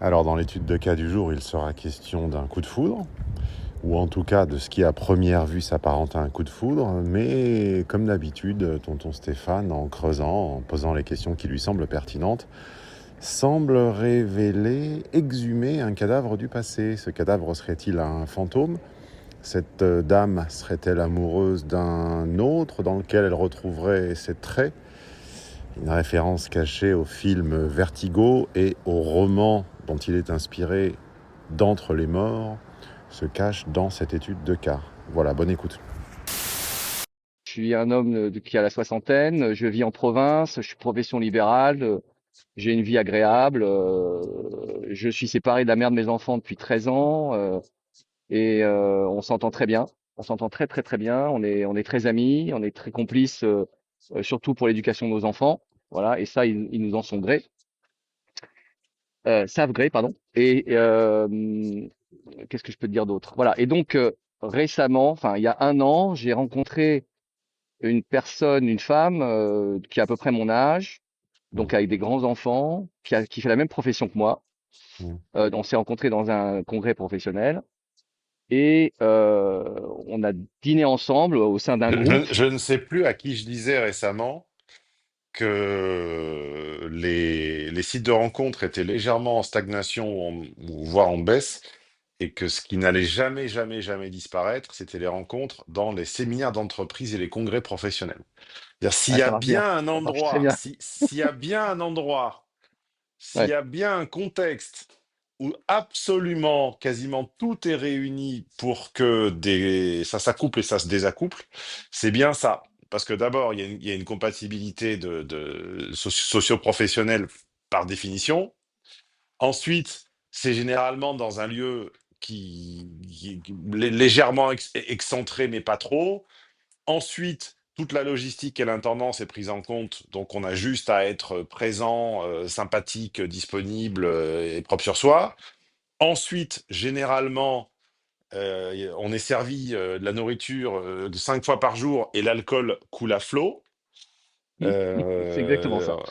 Alors, dans l'étude de cas du jour, il sera question d'un coup de foudre, ou en tout cas de ce qui à première vue s'apparente à un coup de foudre, mais comme d'habitude, tonton Stéphane, en creusant, en posant les questions qui lui semblent pertinentes, semble révéler, exhumer un cadavre du passé. Ce cadavre serait-il un fantôme? Cette dame serait-elle amoureuse d'un autre dans lequel elle retrouverait ses traits? Une référence cachée au film Vertigo et au roman dont il est inspiré, D'entre les morts, se cache dans cette étude de cas. Voilà, bonne écoute. Je suis un homme qui a la soixantaine, je vis en province, je suis profession libérale, j'ai une vie agréable, je suis séparé de la mère de mes enfants depuis 13 ans on s'entend très bien. On s'entend très très très bien, on est très amis, on est très complices, surtout pour l'éducation de nos enfants. Voilà, et ça, ils nous en sont gré, savent gré, pardon. Qu'est-ce que je peux te dire d'autre? Voilà, et donc récemment, enfin il y a un an, j'ai rencontré une personne, une femme qui a à peu près mon âge, Mmh, donc avec des grands enfants, qui fait la même profession que moi. mmh. On s'est rencontrés dans un congrès professionnel on a dîné ensemble au sein d'un groupe. Je ne sais plus à qui je disais récemment que les sites de rencontres étaient légèrement en stagnation, ou voire en baisse, et que ce qui n'allait jamais, jamais, jamais disparaître, c'était les rencontres dans les séminaires d'entreprise et les congrès professionnels. C'est-à-dire, s'il Ah, y a ça marche bien, bien un ça marche très endroit, bien. s'il y a bien un endroit, s'il y Ouais. a bien un contexte où absolument, quasiment tout est réuni pour que ça s'accouple et ça se désaccouple, c'est bien ça. Parce que d'abord, il y a une compatibilité socio-professionnelle par définition. Ensuite, c'est généralement dans un lieu qui est légèrement excentré, mais pas trop. Ensuite, toute la logistique et l'intendance est prise en compte, donc on a juste à être présent, sympathique, disponible et propre sur soi. Ensuite, généralement, on est servi de la nourriture de 5 fois par jour et l'alcool coule à flot. C'est exactement Euh, ça. Ouais,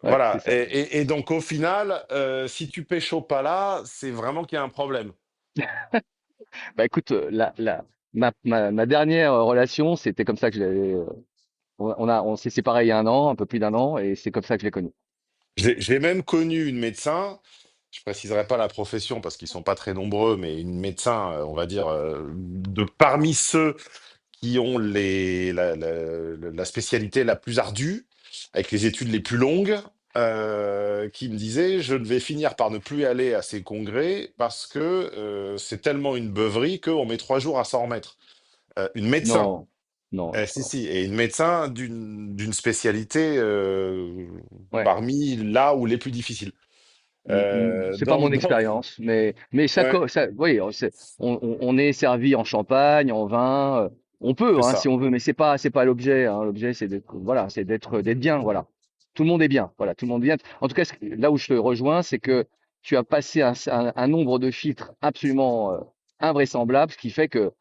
c'est voilà. ça. Et donc au final, si tu pécho pas là, c'est vraiment qu'il y a un problème. Bah écoute, ma dernière relation, c'était comme ça que je l'avais. On s'est séparés il y a un an, un peu plus d'un an, et c'est comme ça que je l'ai connu. J'ai même connu une médecin, je préciserai pas la profession parce qu'ils sont pas très nombreux, mais une médecin, on va dire, de parmi ceux qui ont la spécialité la plus ardue, avec les études les plus longues, qui me disait, je ne vais finir par ne plus aller à ces congrès parce que c'est tellement une beuverie qu'on met 3 jours à s'en remettre. Une médecin, Non, non, non, si, non. si, et une médecin d'une spécialité Ouais. parmi là où les plus difficiles. C'est pas mon Donc, expérience, mais ouais, oui, on est servi en champagne, en vin, on peut, c'est hein, si ça. on veut, mais c'est pas l'objet, hein. L'objet, c'est d'être, voilà, c'est d'être bien, voilà. Tout le monde est bien, voilà, tout le monde est bien. En tout cas, là où je te rejoins, c'est que tu as passé un nombre de filtres absolument invraisemblable, ce qui fait que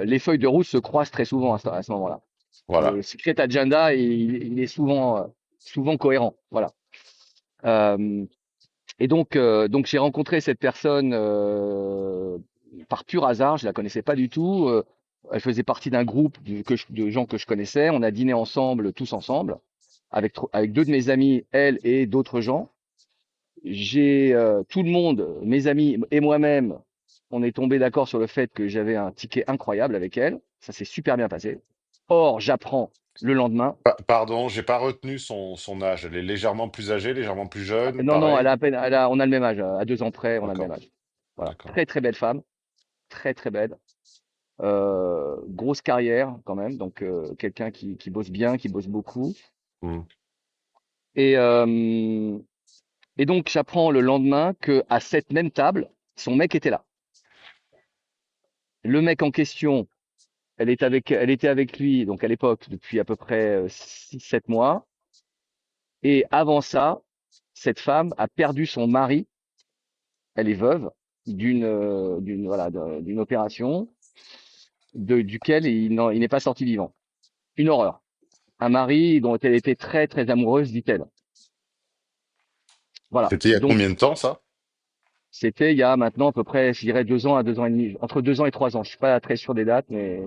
les feuilles de route se croisent très souvent à ce moment-là. Le Voilà. secret agenda, il est souvent cohérent, voilà. Euh, donc j'ai rencontré cette personne par pur hasard, je la connaissais pas du tout. Elle faisait partie d'un groupe de gens que je connaissais. On a dîné ensemble, tous ensemble, avec deux de mes amis, elle et d'autres gens. J'ai tout le monde, mes amis et moi-même, on est tombé d'accord sur le fait que j'avais un ticket incroyable avec elle. Ça s'est super bien passé. Or, j'apprends le lendemain. Pardon, j'ai pas retenu son âge. Elle est légèrement plus âgée, légèrement plus jeune, Non, non, elle a pareil. à peine, on a le même âge, à 2 ans près, on a le même D'accord, âge. Voilà, d'accord. très très belle femme, très très belle. Grosse carrière quand même, donc quelqu'un qui bosse bien, qui bosse beaucoup. Hmm. Et, euh, et donc j'apprends le lendemain que à cette même table, son mec était là. Le mec en question, elle était avec lui donc à l'époque depuis à peu près 6-7 mois. Et avant ça, cette femme a perdu son mari. Elle est veuve d'une opération duquel il n'est pas sorti vivant. Une horreur. Un mari dont elle était très très amoureuse, dit-elle. Voilà. C'était il y a Donc, combien de temps, ça? C'était il y a maintenant à peu près, je dirais 2 ans à 2 ans et demi, entre 2 ans et 3 ans. Je suis pas très sûr des dates, mais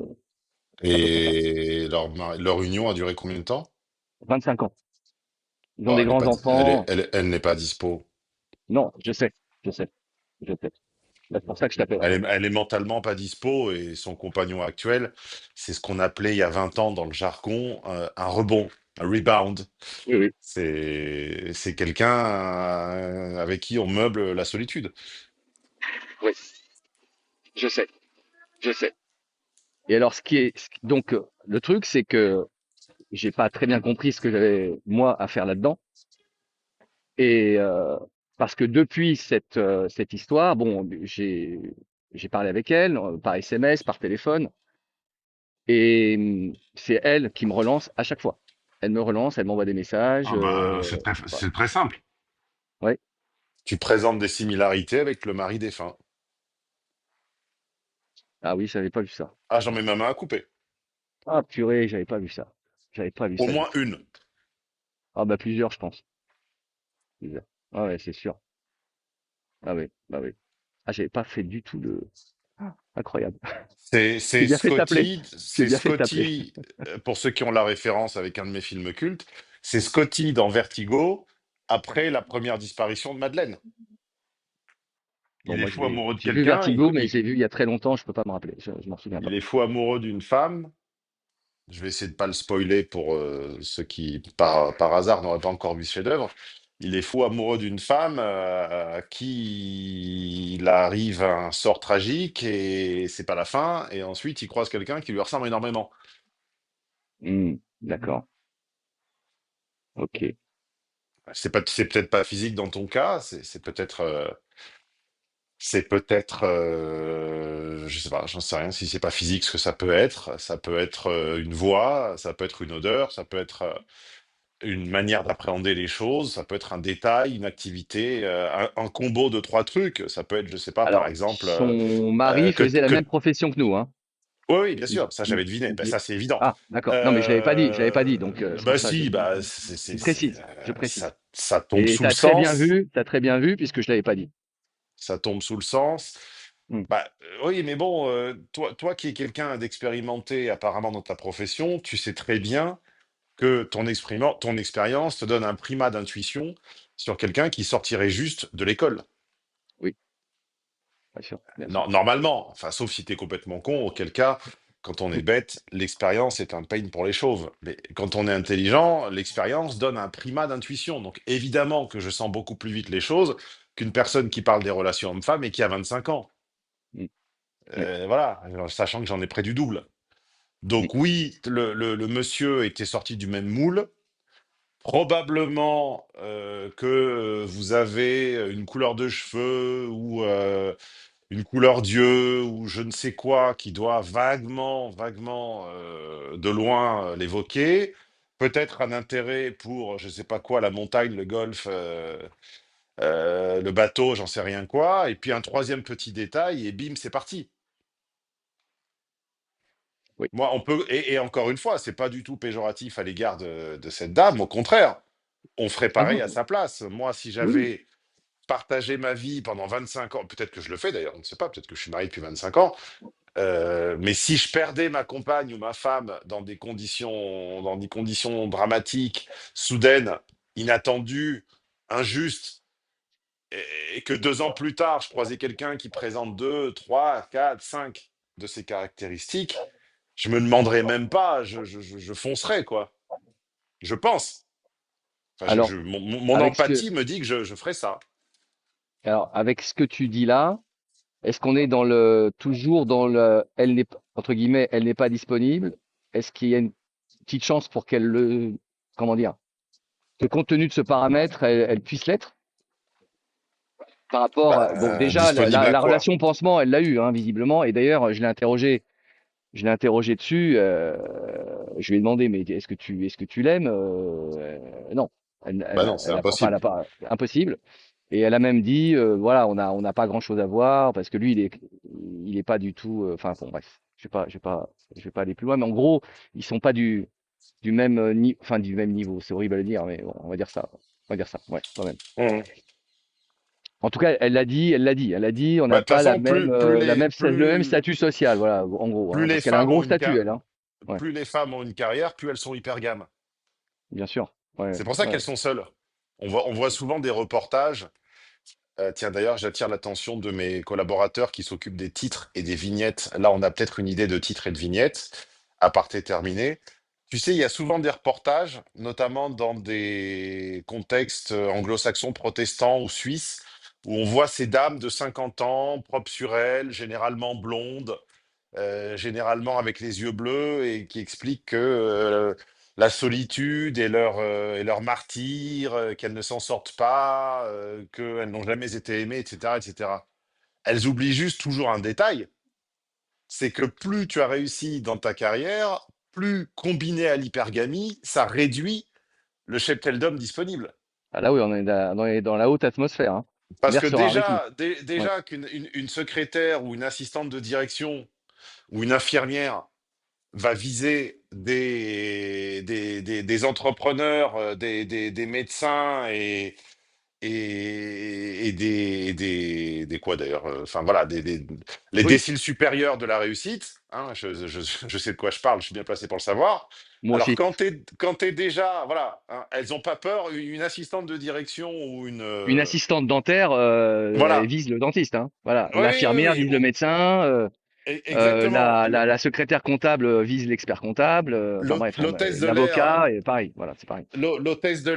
c'est à peu près ça. Et leur union a duré combien de temps? 25 ans. Ils ont Bon, des grands enfants. elle n'est pas dispo. Non, je sais, je sais. C'est pour ça que je t'appelle en fait. Elle est mentalement pas dispo et son compagnon actuel, c'est ce qu'on appelait il y a 20 ans dans le jargon un rebond, un rebound. Oui, oui, C'est quelqu'un avec qui on meuble la solitude. oui, je sais, je sais. Et alors, donc, le truc, c'est que j'ai pas très bien compris ce que j'avais moi à faire là-dedans. Et parce que depuis cette histoire, bon, j'ai parlé avec elle par SMS, par téléphone, et c'est elle qui me relance à chaque fois. Elle me relance, elle m'envoie des messages. Ah bah, Voilà. c'est très simple. Ouais. Tu présentes des similarités avec le mari défunt. Ah oui, j'avais pas vu ça. Ah, j'en mets ma main à couper. Ah purée, j'avais pas vu ça. J'avais pas vu Au ça du moins tout. une. Ah bah plusieurs, je pense. Plusieurs. Ah ouais, c'est sûr. Ah oui, bah oui. Ah, j'avais pas fait du tout de. Ah, incroyable. J'ai bien fait de t'appeler. J'ai C'est bien fait de t'appeler. Scotty, pour ceux qui ont la référence avec un de mes films cultes, c'est Scotty dans Vertigo, après la première disparition de Madeleine. Bon, Il est moi, fou amoureux de j'ai vu quelqu'un, Vertigo, mais je l'ai vu il y a très longtemps, je peux pas me rappeler. Je m'en souviens il pas. est fou amoureux d'une femme. Je vais essayer de pas le spoiler pour ceux qui, par hasard, n'auraient pas encore vu ce chef-d'œuvre. Il est fou amoureux d'une femme à qui il arrive un sort tragique et c'est pas la fin. Et ensuite, il croise quelqu'un qui lui ressemble énormément. D'accord. Ok. C'est peut-être pas physique dans ton cas, c'est peut-être, je sais pas, j'en sais rien si c'est pas physique ce que ça peut être. Ça peut être une voix, ça peut être une odeur, ça peut être une manière d'appréhender les choses, ça peut être un détail, une activité, un combo de trois trucs. Ça peut être, je sais pas, par Alors, exemple, son mari faisait la que... même profession que nous, hein. Oui, oui, bien Il- sûr, ça il- j'avais deviné, ben, il- ça c'est évident. Ah, d'accord. Non, mais je l'avais pas dit. Je l'avais pas dit. Donc, c'est pour Bah ça. si, bah Je précise. Je précise. ça tombe Et sous le sens, t'as très bien vu, puisque je l'avais pas dit. ça tombe sous le sens. Hmm. Bah oui, mais bon, toi qui es quelqu'un d'expérimenté apparemment dans ta profession, tu sais très bien que ton expérience te donne un primat d'intuition sur quelqu'un qui sortirait juste de l'école. Oui, bien sûr, bien sûr. Normalement, enfin, sauf si tu es complètement con, auquel cas, quand on est Hmm. bête, l'expérience est un pain pour les chauves. Mais quand on est intelligent, l'expérience donne un primat d'intuition. Donc évidemment que je sens beaucoup plus vite les choses qu'une personne qui parle des relations hommes-femmes et qui a 25 ans. Hmm. Oui. Voilà, sachant que j'en ai près du double. Hmm. Donc oui, le monsieur était sorti du même moule. Probablement que vous avez une couleur de cheveux ou une couleur d'yeux ou je ne sais quoi qui doit vaguement, de loin l'évoquer. Peut-être un intérêt pour, je ne sais pas quoi, la montagne, le golf, le bateau, j'en sais rien quoi. Et puis un troisième petit détail et bim, c'est parti. Oui. Moi, on peut, et encore une fois, c'est pas du tout péjoratif à l'égard de cette dame, au contraire, on ferait Ah pareil non. à sa place. Moi, si Oui, oui. j'avais partagé ma vie pendant 25 ans, peut-être que je le fais d'ailleurs, on ne sait pas, peut-être que je suis marié depuis 25 ans, mais si je perdais ma compagne ou ma femme dans des conditions dramatiques, soudaines, inattendues, injustes, et que 2 ans plus tard, je croisais quelqu'un qui présente deux, trois, quatre, cinq de ces caractéristiques, je me demanderais même pas, je foncerais, quoi. Je pense. Enfin, Alors, mon avec ce que, empathie me dit que je ferais ça. alors, avec ce que tu dis là, est-ce qu'on est toujours dans elle n'est, entre guillemets, elle n'est pas disponible? Est-ce qu'il y a une petite chance pour comment dire, que compte tenu de ce paramètre, elle puisse l'être? Par rapport bon, déjà, Disponible à la quoi? relation pansement, elle l'a eu, hein, visiblement. Et d'ailleurs, je l'ai interrogé dessus. Je lui ai demandé, mais est-ce que tu l'aimes? Non. Bah non, c'est Enfin, elle impossible. a pas, impossible. Et elle a même dit, voilà, on n'a pas grand-chose à voir parce que lui, il est pas du tout. Enfin, bon, bref, je vais pas aller plus loin. Mais en gros, ils sont pas du même enfin du même niveau. C'est horrible à le dire, mais bon, on va dire ça. On va dire ça. Ouais, quand même. Mmh. En tout cas, elle l'a dit, on Bah, n'a de toute pas façon, plus, le même statut social, voilà, en gros, plus hein, les parce qu'elle a un femmes gros ont statut, elle, hein. Ouais, plus les femmes ont une carrière, plus elles sont hyper gamme. bien sûr. Ouais, C'est pour ça ouais. qu'elles sont seules. On voit souvent des reportages. Tiens, d'ailleurs, j'attire l'attention de mes collaborateurs qui s'occupent des titres et des vignettes. Là, on a peut-être une idée de titres et de vignettes. Aparté terminé. Tu sais, il y a souvent des reportages, notamment dans des contextes anglo-saxons, protestants ou suisses, où on voit ces dames de 50 ans, propres sur elles, généralement blondes, généralement avec les yeux bleus, et qui expliquent que la solitude est leur martyr, qu'elles ne s'en sortent pas, qu'elles n'ont jamais été aimées, etc., etc. Elles oublient juste toujours un détail, c'est que plus tu as réussi dans ta carrière, plus combiné à l'hypergamie, ça réduit le cheptel d'hommes disponible. Ah là, oui, on est dans la haute atmosphère, hein. Parce L'air que sera raréfié. Ouais. déjà une secrétaire ou une assistante de direction ou une infirmière va viser des entrepreneurs, des médecins des quoi d'ailleurs, enfin voilà, les Oui, déciles supérieurs de la réussite, hein, je sais de quoi je parle, je suis bien placé pour le savoir. moi Alors aussi. quand t'es déjà, voilà, hein, elles n'ont pas peur, une assistante de direction ou une... Une assistante dentaire, elle voilà. vise le dentiste, hein. Voilà. Oui, oui, oui, L'infirmière oui, vise le médecin, exactement. la secrétaire comptable vise l'expert comptable. Enfin bref, L'hôtesse de l'air, l'avocat, et pareil. Voilà, c'est pareil. L'hôtesse de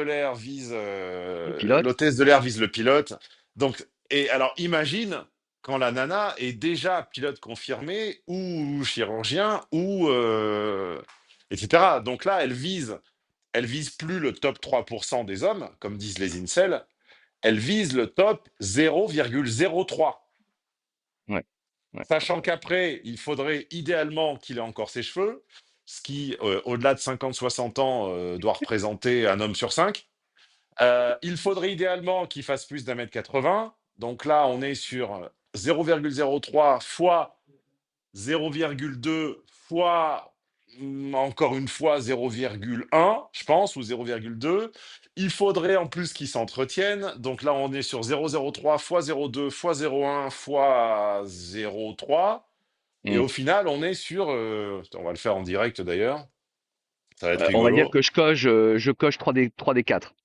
l'air vise, Le pilote. l'hôtesse de l'air vise le pilote. Donc, et alors, imagine quand la nana est déjà pilote confirmé ou chirurgien ou etc. Donc là, elle vise plus le top 3% des hommes, comme disent les incels. Elle vise le top 0,03. Ouais. Ouais. Sachant qu'après, il faudrait idéalement qu'il ait encore ses cheveux, ce qui, au-delà de 50-60 ans, doit représenter un homme sur cinq. Il faudrait idéalement qu'il fasse plus d'1,80 m. Donc là, on est sur 0,03 fois 0,2 fois, encore une fois, 0,1, je pense, ou 0,2. Il faudrait en plus qu'ils s'entretiennent. Donc là, on est sur 0,03 fois 0,2 fois 0,1 fois 0,3. Et Mm. au final, on est sur... on va le faire en direct d'ailleurs. Ça va être On va dire rigolo. que je coche 3 des 4.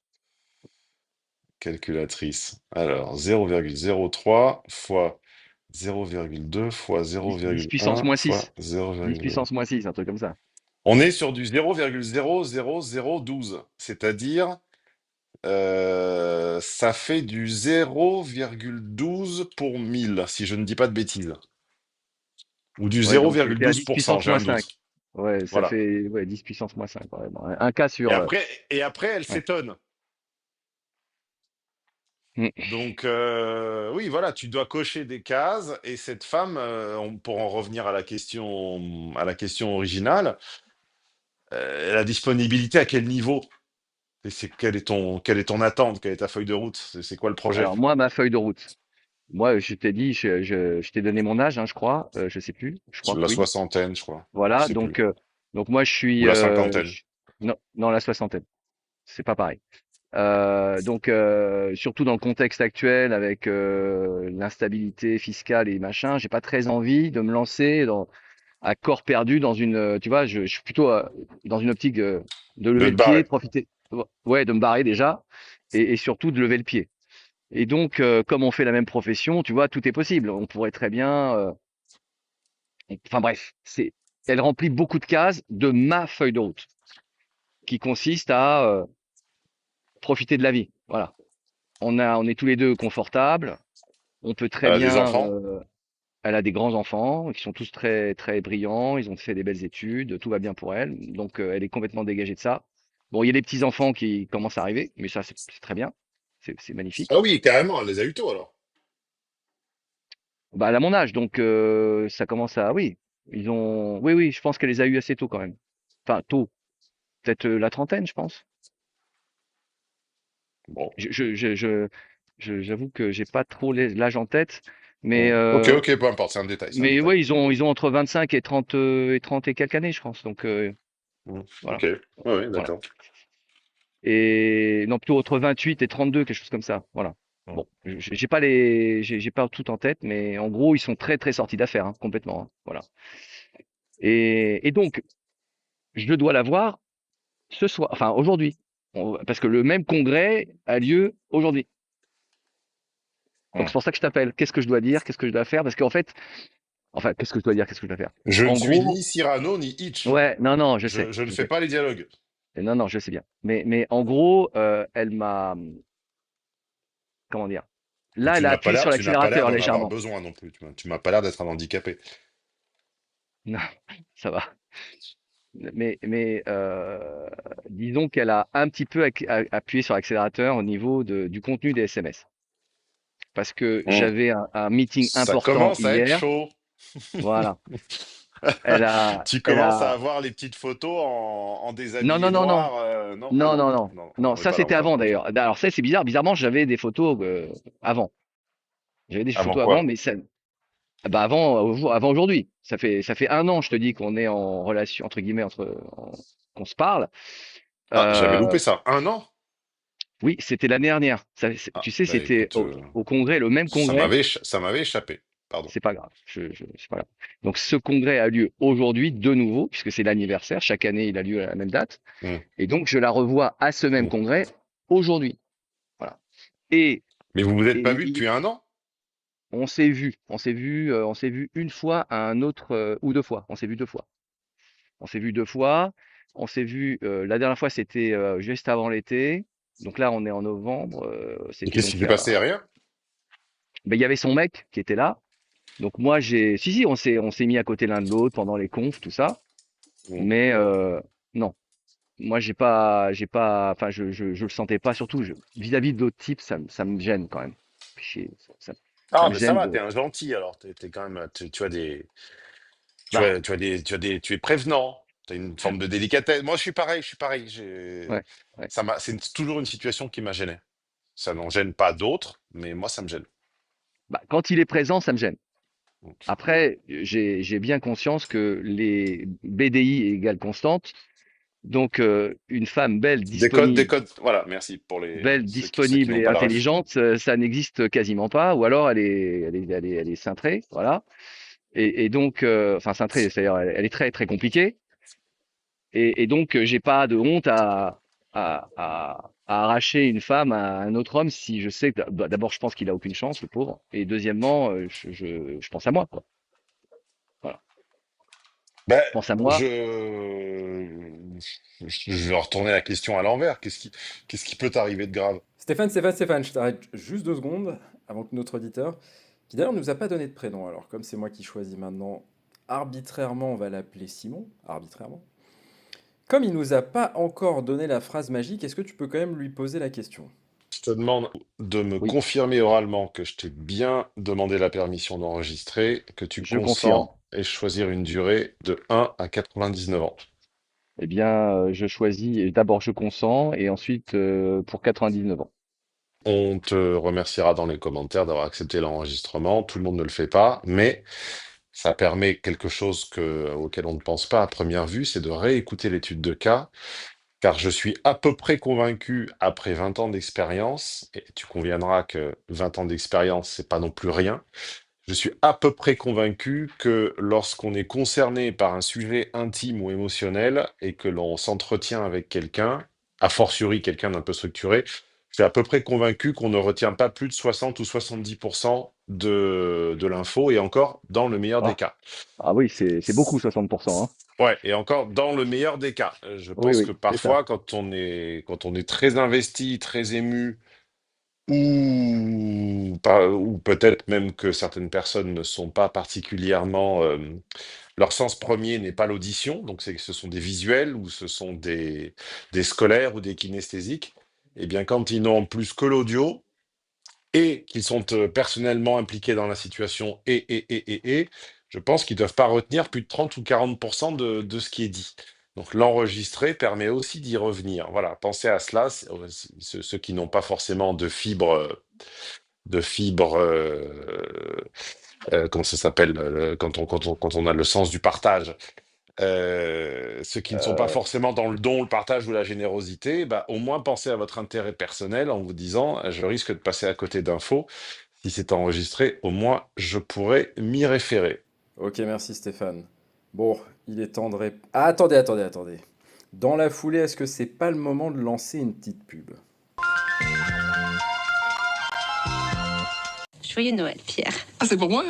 Calculatrice. Alors, 0,03 fois 0,2 fois 10 puissance 0,1 moins fois 6. 10 0,2. puissance moins 6, un truc comme ça. On est sur du 0,00012, c'est-à-dire ça fait du 0,12 pour 1000, si je ne dis pas de bêtises. Ou du Ouais, donc t'es à 10 0,12%, puissance j'ai moins un doute. 5. Ouais, ça Voilà. fait ouais, 10 puissance moins 5. Ouais, bon, un cas Et sur. après, et après elle Ouais. s'étonne. Mm. Donc, oui, voilà, tu dois cocher des cases. Et cette femme, pour en revenir à la question originale, la disponibilité à quel niveau? Quelle est ton attente? Quelle est ta feuille de route? C'est quoi le projet? Alors moi, ma feuille de route. Moi, je t'ai dit, je t'ai donné mon âge, hein, je crois. Je sais plus. Je crois Sur que la oui. soixantaine, je crois. Je Voilà. sais plus. Donc moi, Ou la cinquantaine. non, dans la soixantaine. C'est pas pareil. Surtout dans le contexte actuel avec l'instabilité fiscale et machin, j'ai pas très envie de me lancer à corps perdu dans tu vois, je suis plutôt dans une optique de De lever te le pied, barrer. de profiter, ouais, de me barrer déjà, et surtout de lever le pied. Et donc, comme on fait la même profession, tu vois, tout est possible. On pourrait très bien, enfin bref, elle remplit beaucoup de cases de ma feuille de route, qui consiste à profiter de la vie. Voilà. On est tous les deux confortables. On peut très Elle a des bien. enfants? Elle a des grands enfants qui sont tous très très brillants. Ils ont fait des belles études. Tout va bien pour elle. Donc, elle est complètement dégagée de ça. Bon, il y a des petits enfants qui commencent à arriver, mais ça, c'est très bien. C'est Ah magnifique. oui, carrément, elle les a eu tôt alors. Bah, elle a mon âge, donc ça commence à. Oui, Oui, oui, je pense qu'elle les a eu assez tôt quand même. Enfin, tôt. Peut-être la trentaine, je pense. Bon. J'avoue que j'ai pas trop l'âge en tête, mais Bon. Ok, euh, ok, peu importe, c'est un détail, c'est un mais détail. ouais, ils ont entre 25 et 30 et quelques années, je pense. Donc Ok, voilà, ouais, ouais, voilà. d'accord. Et non, plutôt entre 28 et 32, quelque chose comme ça. Voilà. Mm. Bon, j'ai pas tout en tête, mais en gros, ils sont très très sortis d'affaires, hein, complètement, hein, voilà. Et donc, je dois l'avoir ce soir, enfin aujourd'hui, parce que le même congrès a lieu aujourd'hui. Donc c'est Mm. pour ça que je t'appelle. Qu'est-ce que je dois dire? Qu'est-ce que je dois faire? Parce qu'en fait, enfin, qu'est-ce que je dois dire? Qu'est-ce que je dois faire? Je ne En suis gros, ni Cyrano ni Hitch. ouais, non, non, je sais, Je ne je fais sais. pas les dialogues. Non, non, je sais bien. Mais en gros, elle m'a, comment dire? Et Là, elle a appuyé sur tu n'as pas l'air l'accélérateur d'en avoir légèrement. besoin non plus. Tu m'as pas l'air d'être un handicapé. Non, ça va. Mais disons qu'elle a un petit peu appuyé sur l'accélérateur au niveau du contenu des SMS. Parce que Mm. j'avais un meeting Ça important commence à être hier. chaud. Voilà. Tu Elle commences à a, avoir les petites photos en non, déshabillé non, non, non, noir. Non, ah non, non, non, non, non, on non, n'en est ça pas là c'était encore. avant Ok. d'ailleurs. Alors ça c'est bizarre, bizarrement j'avais des photos avant. J'avais des Avant photos avant, quoi? mais ça, bah avant, avant aujourd'hui. Ça fait un an, je te dis qu'on est en relation, entre guillemets, qu'on se parle. Ah, j'avais Euh, loupé ça. Un an? oui, c'était l'année dernière. Ah, Tu sais, bah c'était écoute, au congrès, le même congrès. ça m'avait échappé. Pardon. C'est pas grave. C'est pas grave. Donc ce congrès a lieu aujourd'hui de nouveau, puisque c'est l'anniversaire. Chaque année, il a lieu à la même date. Mm, Et donc je la revois à ce même mm. congrès aujourd'hui. Voilà. Et, Mais vous vous êtes pas et vu depuis un an? on s'est vu une fois à un autre ou deux fois. On s'est vu deux fois. On s'est vu deux fois. On s'est vu la dernière fois, c'était juste avant l'été. Donc là, on est en novembre. Et C'était qu'est-ce qui donc s'est passé? Rien? ben, il y avait son mec qui était là. Donc moi, si, on s'est mis à côté l'un de l'autre pendant les confs, tout ça. Mm. Mais non, moi, enfin, je le sentais pas. Surtout, vis-à-vis d'autres types, ça me gêne quand même. Ça Ah, me mais ça gêne va, de. t'es un gentil alors. T'es quand même, tu as des, Bah, tu es prévenant. Tu as une forme de délicatesse. Moi, je suis pareil. ouais, ouais. C'est toujours une situation qui m'a gêné. Ça n'en gêne pas d'autres, mais moi, ça me gêne. Bah, quand il est présent, ça me gêne. Après, j'ai bien conscience que les BDI égale constante. Donc, une femme Décode, voilà, merci pour belle, ceux qui disponible n'ont et pas la ref. intelligente, ça n'existe quasiment pas. Ou alors, elle est cintrée, voilà. Et donc, enfin cintrée, c'est-à-dire, elle est très très compliquée. Et donc, j'ai pas de honte à arracher une femme à un autre homme si je sais que d'abord, je pense qu'il a aucune chance, le pauvre. Et deuxièmement, je pense à moi, quoi. Voilà. Ben, Je pense à moi. je vais retourner la question à l'envers. Qu'est-ce qui peut t'arriver de grave? Stéphane, je t'arrête juste 2 secondes avant que notre auditeur, qui d'ailleurs ne nous a pas donné de prénom, alors comme c'est moi qui choisis maintenant, arbitrairement, on va l'appeler Simon, arbitrairement. Comme il nous a pas encore donné la phrase magique, est-ce que tu peux quand même lui poser la question? Je te demande de me Oui, confirmer oralement que je t'ai bien demandé la permission d'enregistrer, que tu je consens consens. et choisir une durée de 1 à 99 ans. Eh bien, je choisis, et d'abord je consens, et ensuite pour 99 ans. On te remerciera dans les commentaires d'avoir accepté l'enregistrement. Tout le monde ne le fait pas, mais ça permet quelque chose auquel on ne pense pas à première vue, c'est de réécouter l'étude de cas, car je suis à peu près convaincu, après 20 ans d'expérience, et tu conviendras que 20 ans d'expérience, c'est pas non plus rien, je suis à peu près convaincu que lorsqu'on est concerné par un sujet intime ou émotionnel et que l'on s'entretient avec quelqu'un, a fortiori quelqu'un d'un peu structuré, je suis à peu près convaincu qu'on ne retient pas plus de 60 ou 70% de l'info, et encore dans le meilleur des Ah, cas. ah oui, c'est beaucoup 60%, hein. Ouais, et encore dans le meilleur des cas. Je Oui, pense que oui, c'est ça. parfois, quand on est très investi, très ému, ou, ou peut-être même que certaines personnes ne sont pas particulièrement... leur sens premier n'est pas l'audition, donc ce sont des visuels ou ce sont des scolaires ou des kinesthésiques. Et bien, quand ils n'ont en plus que l'audio, et qu'ils sont personnellement impliqués dans la situation je pense qu'ils ne doivent pas retenir plus de 30 ou 40% de ce qui est dit. Donc l'enregistrer permet aussi d'y revenir. Voilà, pensez à cela, ceux qui n'ont pas forcément de fibre, comment ça s'appelle, quand on a le sens du partage. ceux qui ne sont pas forcément dans le don, le partage ou la générosité, bah, au moins pensez à votre intérêt personnel en vous disant, je risque de passer à côté d'infos. Si c'est enregistré, au moins je pourrais m'y référer. Ok, merci Stéphane. Bon, il est temps de Ah, attendez. Dans la foulée, est-ce que c'est pas le moment de lancer une petite pub? Joyeux Noël, Pierre. Ah, c'est pour moi?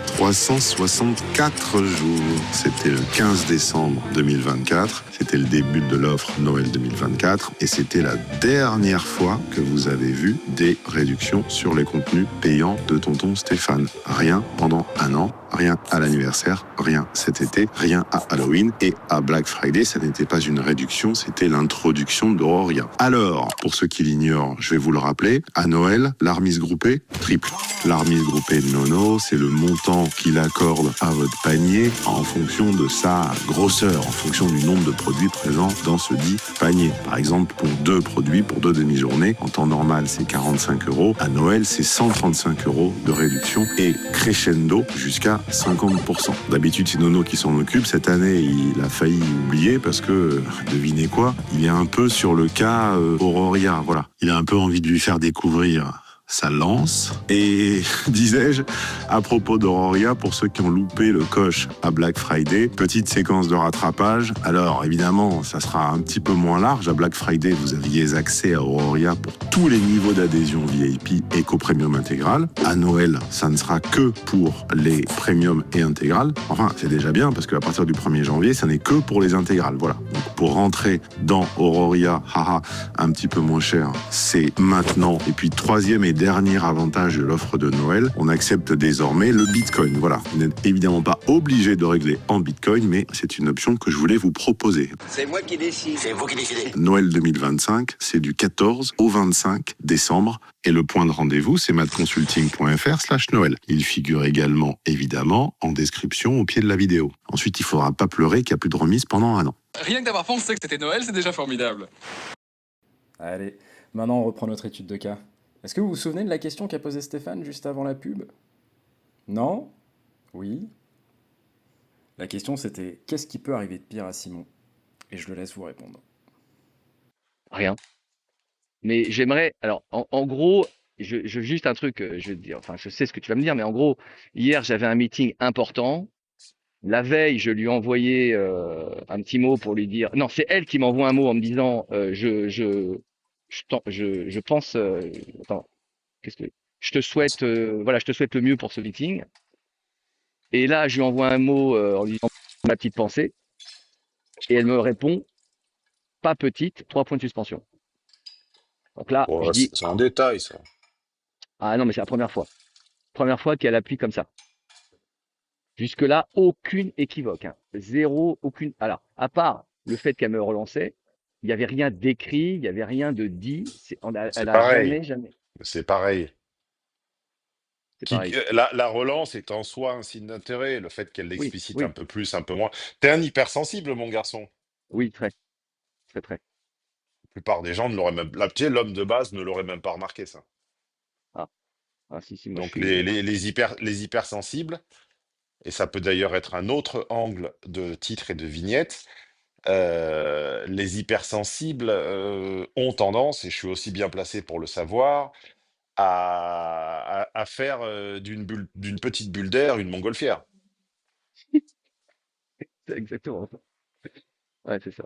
364 jours. C'était le 15 décembre 2024. C'était le début de l'offre Noël 2024. Et c'était la dernière fois que vous avez vu des réductions sur les contenus payants de Tonton Stéphane. Rien pendant un an. Rien à l'anniversaire, rien cet été, rien à Halloween. Et à Black Friday, ça n'était pas une réduction, c'était l'introduction d'Auroria. Alors, pour ceux qui l'ignorent, je vais vous le rappeler, à Noël, la remise groupée, triple. La remise groupée de Nono, c'est le montant qu'il accorde à votre panier en fonction de sa grosseur, en fonction du nombre de produits présents dans ce dit panier. Par exemple, pour 2 produits, pour 2 demi-journées, en temps normal, c'est 45 €. À Noël, c'est 135 € de réduction et crescendo jusqu'à 50%. D'habitude, c'est Nono qui s'en occupe. Cette année, il a failli oublier parce que, devinez quoi, il est un peu sur le cas Auroria. Voilà. Il a un peu envie de lui faire découvrir sa lance. Et disais-je, à propos d'Auroria, pour ceux qui ont loupé le coche à Black Friday, petite séquence de rattrapage. Alors évidemment, ça sera un petit peu moins large. À Black Friday, vous aviez accès à Auroria pour tous les niveaux d'adhésion VIP Eco Premium Intégral. À Noël, ça ne sera que pour les Premium et Intégrales. Enfin, c'est déjà bien parce qu'à partir du 1er janvier, ça n'est que pour les intégrales. Voilà. Donc, pour rentrer dans Auroria, haha, un petit peu moins cher, c'est maintenant. Et puis, troisième et dernier avantage de l'offre de Noël, on accepte désormais le Bitcoin. Voilà, vous n'êtes évidemment pas obligé de régler en Bitcoin, mais c'est une option que je voulais vous proposer. C'est moi qui décide. C'est vous qui décidez. Noël 2025, c'est du 14 au 25 décembre. Et le point de rendez-vous, c'est madconsulting.fr/Noël. Il figure également, évidemment, en description au pied de la vidéo. Ensuite, il ne faudra pas pleurer qu'il n'y a plus de remise pendant un an. Rien que d'avoir pensé que c'était Noël, c'est déjà formidable. Allez, maintenant on reprend notre étude de cas. Est-ce que vous vous souvenez de la question qu'a posée Stéphane juste avant la pub? Non? Oui? La question c'était qu'est-ce qui peut arriver de pire à Simon? Et je le laisse vous répondre. Rien. Mais j'aimerais, alors en gros, juste un truc, je vais te dire, enfin je sais ce que tu vas me dire, mais en gros, hier j'avais un meeting important. La veille, je lui ai envoyé un petit mot pour lui dire, non, c'est elle qui m'envoie un mot en me disant, je pense, attends, qu'est-ce que, je te souhaite, voilà, je te souhaite le mieux pour ce meeting. Et là, je lui envoie un mot en lui disant ma petite pensée, et elle me répond, pas petite, 3 points de suspension. Donc là, je Ouais, dis, c'est un détail, ça. ah non, mais c'est la première fois. Première fois qu'elle appuie comme ça. Jusque-là, aucune équivoque. Hein. Zéro, aucune. Alors, à part le fait qu'elle me relançait, il n'y avait rien d'écrit, il n'y avait rien de dit. C'est Elle a pareil. jamais. C'est pareil. C'est pareil. La relance est en soi un signe d'intérêt. Le fait qu'elle Oui, l'explicite un oui, peu plus, un peu moins. T'es un hypersensible, mon garçon. oui, très, très, très. La plupart des gens ne l'auraient même. Tu sais, l'homme de base ne l'aurait même pas remarqué, ça. Ah, ah si, moi je Donc, suis. les hypersensibles, et ça peut d'ailleurs être un autre angle de titre et de vignette. Les hypersensibles ont tendance, et je suis aussi bien placé pour le savoir, à faire d'une petite bulle d'air une montgolfière. C'est exactement ça. Ouais, c'est ça.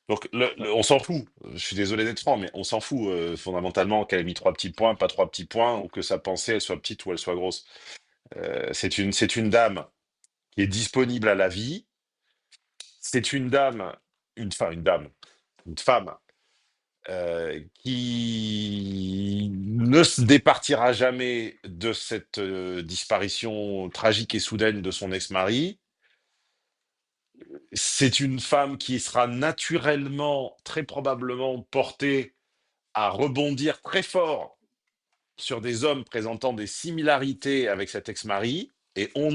Donc, Ouais. on s'en fout. Je suis désolé d'être franc, mais on s'en fout fondamentalement qu'elle ait mis 3 petits points, pas 3 petits points, ou que sa pensée elle soit petite ou elle soit grosse. C'est une dame qui est disponible à la vie. C'est une dame, une femme qui ne se départira jamais de cette disparition tragique et soudaine de son ex-mari. C'est une femme qui sera naturellement, très probablement portée à rebondir très fort sur des hommes présentant des similarités avec cet ex-mari, et on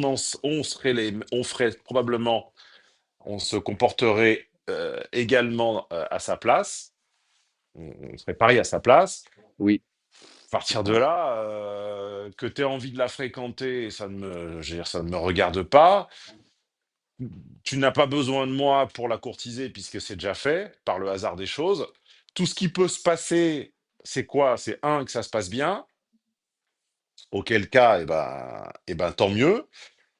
ferait probablement, on se comporterait également à sa place, on serait pareil à sa place. Oui. À partir de là, que tu aies envie de la fréquenter, je veux dire, ça ne me regarde pas. tu n'as pas besoin de moi pour la courtiser puisque c'est déjà fait par le hasard des choses. Tout ce qui peut se passer, c'est quoi? C'est un, que ça se passe bien, auquel cas, eh ben, tant mieux.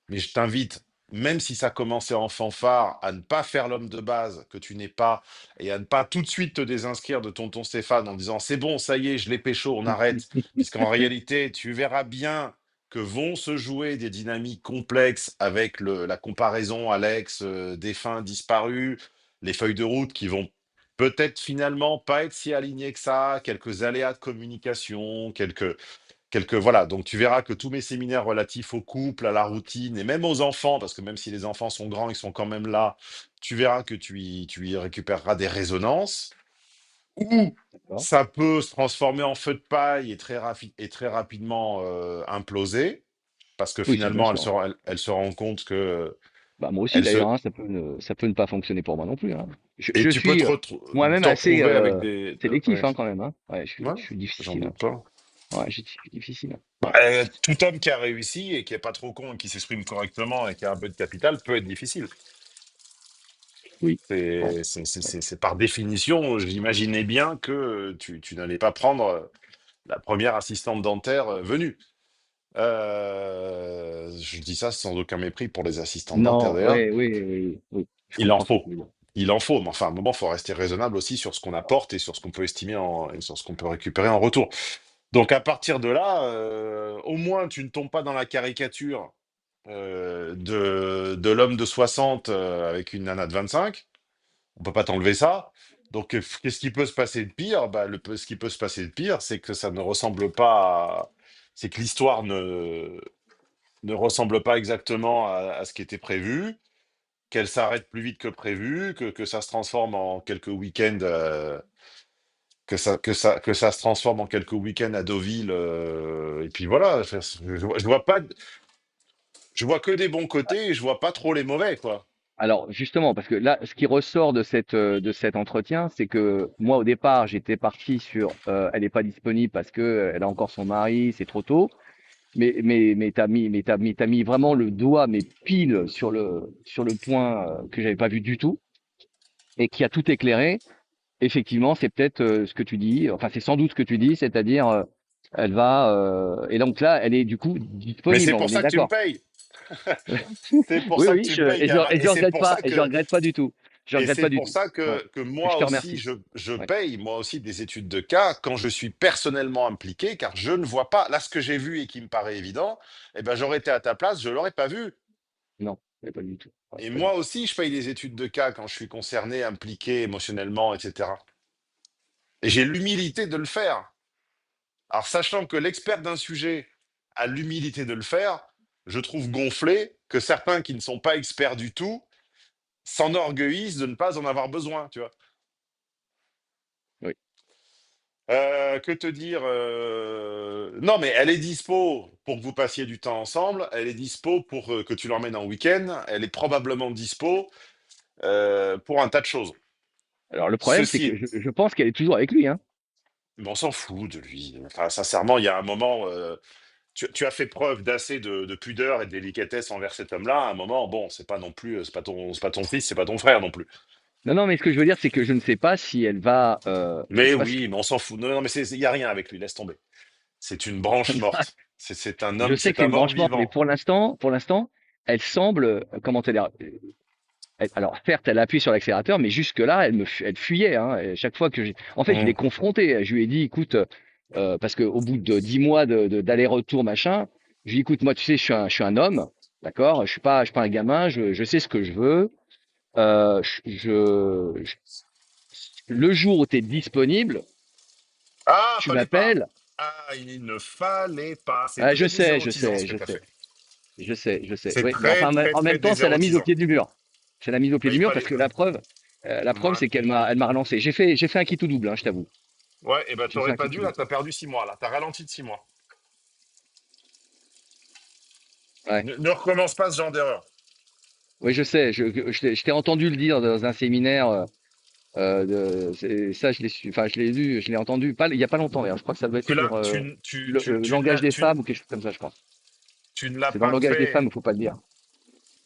Mais je t'invite, même si ça commençait en fanfare, à ne pas faire l'homme de base que tu n'es pas et à ne pas tout de suite te désinscrire de tonton Stéphane en disant c'est bon, ça y est, je l'ai pécho, on arrête. Puisqu'en réalité, tu verras bien que vont se jouer des dynamiques complexes avec la comparaison Alex, défunt, disparu, les feuilles de route qui vont peut-être finalement pas être si alignées que ça, quelques aléas de communication, voilà, donc tu verras que tous mes séminaires relatifs au couple, à la routine et même aux enfants, parce que même si les enfants sont grands, ils sont quand même là, tu verras que tu y récupéreras des résonances. Ou D'accord. ça peut se transformer en feu de paille et très rapidement imploser, parce que Oui, ça bien finalement, sûr. elle se rend compte que Bah, moi aussi elle d'ailleurs, se... hein, ça peut ne pas fonctionner pour moi non plus, hein. Et Je tu peux suis moi-même t'en assez retrouver avec des... sélectif Ouais, hein, quand même. Hein. Ouais, ouais, je suis j'en difficile. Hein. doute pas. Ouais, je suis difficile. Bah, tout homme qui a réussi et qui est pas trop con et qui s'exprime correctement et qui a un peu de capital peut être difficile. Oui. Ouais, C'est par définition, j'imaginais bien que tu n'allais pas prendre la première assistante dentaire venue. Je dis ça sans aucun mépris pour les assistantes dentaires non, d'ailleurs. oui, oui, oui, oui. Je Il en comprends ce que tu faut. veux dire. Il en faut, mais enfin, à un moment, il faut rester raisonnable aussi sur ce qu'on apporte et sur ce qu'on peut estimer et sur ce qu'on peut récupérer en retour. Donc à partir de là, au moins tu ne tombes pas dans la caricature de l'homme de 60 avec une nana de 25. On peut pas t'enlever ça. Donc, qu'est-ce qui peut se passer de pire? Ce qui peut se passer de pire, c'est que ça ne ressemble pas c'est que l'histoire ne ressemble pas exactement à ce qui était prévu, qu'elle s'arrête plus vite que prévu, que ça se transforme en quelques week-ends, que ça se transforme en quelques week-ends à Deauville, et puis voilà. Enfin, je vois pas, je vois que des bons côtés et je vois pas trop les mauvais, quoi. Alors justement, parce que là, ce qui ressort de cet entretien, c'est que moi au départ, j'étais parti sur elle n'est pas disponible parce que elle a encore son mari, c'est trop tôt. T'as mis vraiment le doigt, mais pile sur le point que j'avais pas vu du tout et qui a tout éclairé. Effectivement, c'est peut-être ce que tu dis. Enfin, c'est sans doute ce que tu dis, c'est-à-dire elle va et donc là, elle est du coup Mais disponible. c'est On pour est ça que tu me d'accord. payes. C'est pour Oui, ça que oui, tu me payes, et et je c'est regrette pour pas, ça et je que regrette pas du tout. Je Et regrette c'est pas du pour tout. ça Ouais. que Et je moi te aussi, remercie. je Ouais. paye, moi aussi, des études de cas quand je suis personnellement impliqué, car je ne vois pas, là, ce que j'ai vu et qui me paraît évident, eh ben, j'aurais été à ta place, je l'aurais pas vu. Non, pas du tout. Ouais, Et pas du moi tout. aussi, je paye des études de cas quand je suis concerné, impliqué émotionnellement, etc. Et j'ai l'humilité de le faire. Alors, sachant que l'expert d'un sujet a l'humilité de le faire, je trouve gonflé que certains qui ne sont pas experts du tout s'enorgueillissent de ne pas en avoir besoin, tu vois. Oui. Que te dire Non, mais elle est dispo pour que vous passiez du temps ensemble. Elle est dispo pour que tu l'emmènes en week-end. Elle est probablement dispo pour un tas de choses. Alors le problème, c'est que Ceci, je pense qu'elle est toujours avec lui, hein. mais on s'en fout de lui. Enfin, sincèrement, il y a un moment, tu as fait preuve d'assez de pudeur et de délicatesse envers cet homme-là. À un moment, bon, c'est pas non plus, c'est pas ton fils, c'est pas ton frère non plus. Non, non, mais ce que je veux dire, c'est que je ne sais pas si elle va. Je Mais sais pas si. oui, mais on s'en fout. Non, non, mais il y a rien avec lui. Laisse tomber. C'est une branche morte. C'est un Je homme, sais que c'est c'est un une mort branche morte, mais vivant. pour l'instant, elle semble. Comment te dire alors, certes, elle appuie sur l'accélérateur, mais jusque-là, elle fuyait. Hein, et chaque fois que j'ai. En fait, je l'ai Mmh. confrontée. Je lui ai dit, écoute, parce qu'au bout de 10 mois d'aller-retour, machin, je lui ai dit, écoute, moi, tu sais, je suis un homme, d'accord? Je suis pas un gamin, je sais ce que je veux. Le jour où tu es disponible, Ah, tu fallait pas. m'appelles. Ah, il ne fallait pas. C'est Ah, très désérotisant ce que je tu as sais, fait. je sais. C'est Oui, mais très, enfin, très, en très même temps, c'est la mise au désérotisant. pied du mur. C'est la mise au pied Mais du il mur fallait. parce que la preuve, Ouais, c'est elle m'a relancé. J'ai fait un qui tout double, hein, je t'avoue. ouais, et ben J'ai fait t'aurais un pas qui dû, tout là, double. t'as perdu 6 mois, là. T'as ralenti de 6 mois. Ouais. Ne recommence pas ce genre d'erreur. Oui, je sais. Je t'ai entendu le dire dans un séminaire. Ça, enfin, je l'ai lu, je l'ai entendu. Pas, il y a pas longtemps d'ailleurs. Je crois que ça doit être sur le langage des femmes ou quelque chose comme ça, je pense. tu ne l'as C'est dans le pas langage des femmes, fait, il faut pas le dire.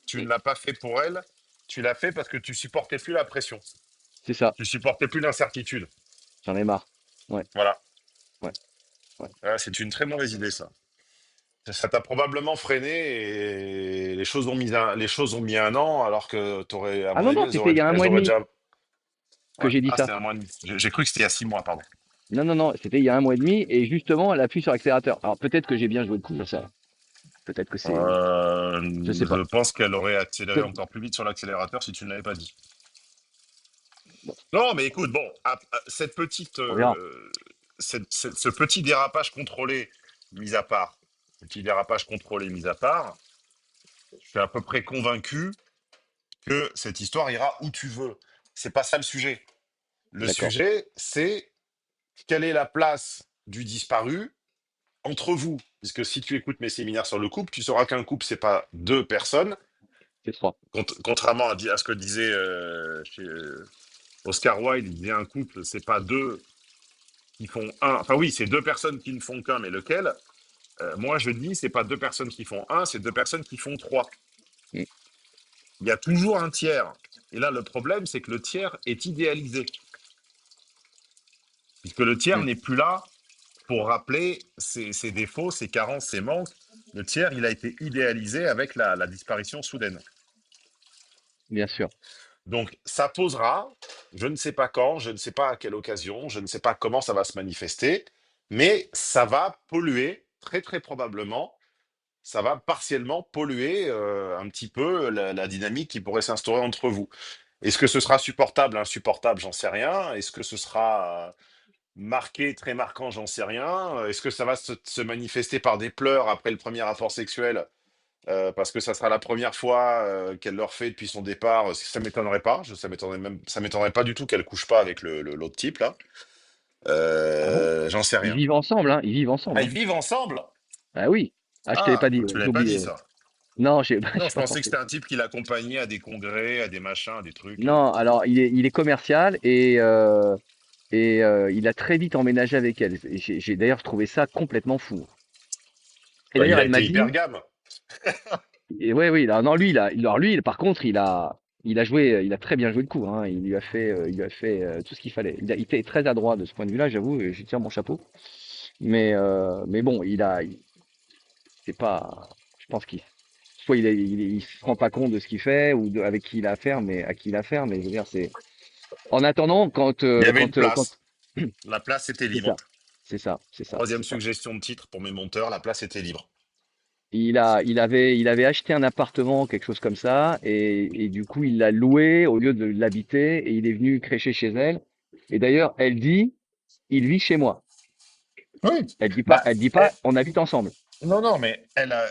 tu ne l'as pas fait pour elle. Tu l'as fait parce que tu supportais plus la pression. C'est ça. Tu supportais plus l'incertitude. J'en ai marre. Ouais, Voilà. ouais, ouais. C'est une très mauvaise idée, ça. Ça t'a probablement freiné et les choses ont mis un an alors que t'aurais, à Ah mon non, avis, non, c'était il y a un elles mois et auraient demi déjà. que Ouais. j'ai dit Ah, ça. c'était un mois et demi. J'ai cru que c'était il y a 6 mois, pardon. Non, non, non, c'était il y a un mois et demi et justement, elle appuie sur l'accélérateur. Alors peut-être que j'ai bien joué le coup, je sais. Peut-être que c'est, je sais pas. Je pense qu'elle aurait accéléré Peut- encore plus vite sur l'accélérateur si tu ne l'avais pas dit. Bon, Non, mais écoute, bon, cette petite, on verra. ce petit dérapage contrôlé mis à part, petit dérapage contrôlé mis à part, je suis à peu près convaincu que cette histoire ira où tu veux. C'est pas ça le sujet. Le D'accord. sujet, c'est quelle est la place du disparu entre vous. Puisque si tu écoutes mes séminaires sur le couple, tu sauras qu'un couple, c'est pas deux personnes, C'est 3. contrairement à ce que disait Oscar Wilde, il disait un couple, c'est pas deux qui font un. Enfin oui, c'est deux personnes qui ne font qu'un, mais lequel? Moi, je dis, c'est pas deux personnes qui font un, c'est deux personnes qui font trois. Mm. Il y a toujours un tiers. Et là, le problème, c'est que le tiers est idéalisé. Puisque le tiers Mm. n'est plus là pour rappeler ses défauts, ses carences, ses manques. Le tiers, il a été idéalisé avec la disparition soudaine. Bien sûr. Donc, ça posera, je ne sais pas quand, je ne sais pas à quelle occasion, je ne sais pas comment ça va se manifester, mais ça va polluer, très très probablement, ça va partiellement polluer un petit peu la dynamique qui pourrait s'instaurer entre vous. Est-ce que ce sera supportable, insupportable, j'en sais rien. Est-ce que ce sera marqué, très marquant, j'en sais rien. Est-ce que ça va se manifester par des pleurs après le premier rapport sexuel parce que ça sera la première fois qu'elle leur fait depuis son départ? Ça m'étonnerait pas. Ça m'étonnerait pas du tout qu'elle couche pas avec l'autre type là. Ah bon? J'en sais Ils rien. vivent ensemble, hein. Ils vivent ensemble, Ah, hein. ils vivent ensemble? Ah oui. Ah, je te l'ai pas Ah, dit, tu j'ai l'avais pas dit oublié. ça. Non, Non, j'ai je pas pensais que pensé. c'était un type qui l'accompagnait à des congrès, à des machins, à des trucs. Non, alors il est commercial et il a très vite emménagé avec elle. Et j'ai d'ailleurs trouvé ça complètement fou. Et Bah, il d'ailleurs, a elle m'a été hyper dit, gamme. et ouais, oui, non, lui, alors lui, par contre, il a joué, il a très bien joué le coup, hein. Il lui a fait tout ce qu'il fallait. Il a été très adroit de ce point de vue-là, j'avoue, et je tire mon chapeau. Mais bon, c'est pas, je pense qu'il, soit il se rend pas compte de ce qu'il fait ou avec qui il a affaire, mais à qui il a affaire. Mais je veux dire, c'est, en attendant, Il y avait une quand, place. La place était c'est libre. ça, c'est ça, c'est ça, Troisième c'est ça. suggestion de titre pour mes monteurs, la place était libre. Il avait acheté un appartement, quelque chose comme ça, et du coup, il l'a loué au lieu de l'habiter, et il est venu crécher chez elle. Et d'ailleurs, elle dit, il vit chez moi. Oui. Bah, Elle dit pas, on habite ensemble. non, non, mais elle a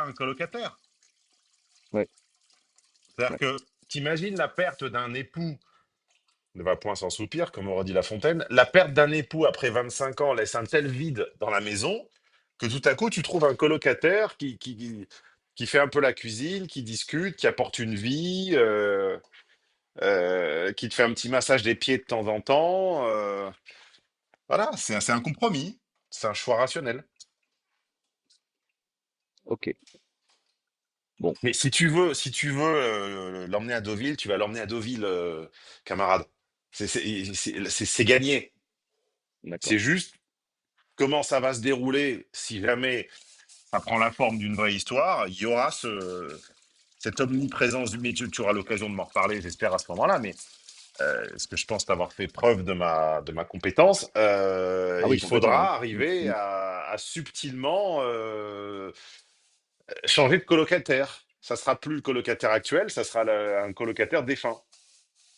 un colocataire. Ouais, C'est-à-dire ouais. que t'imagines la perte d'un époux, ne va point sans soupir, comme aurait dit La Fontaine, la perte d'un époux après 25 ans laisse un tel vide dans la maison que tout à coup tu trouves un colocataire qui fait un peu la cuisine, qui discute, qui apporte une vie, qui te fait un petit massage des pieds de temps en temps. Voilà, c'est un compromis, c'est un choix rationnel. Ok. Bon, Mais si tu veux l'emmener à Deauville, tu vas l'emmener à Deauville, camarade. C'est gagné. d'accord. C'est juste comment ça va se dérouler si jamais ça prend la forme d'une vraie histoire. Il y aura cette omniprésence du métier. Tu auras l'occasion de m'en reparler, j'espère, à ce moment-là. Mais est-ce que je pense t'avoir fait preuve de ma compétence? Ah oui, Il complètement, oui. faudra arriver à subtilement changer de colocataire. Ça sera plus le colocataire actuel, ça sera un colocataire défunt.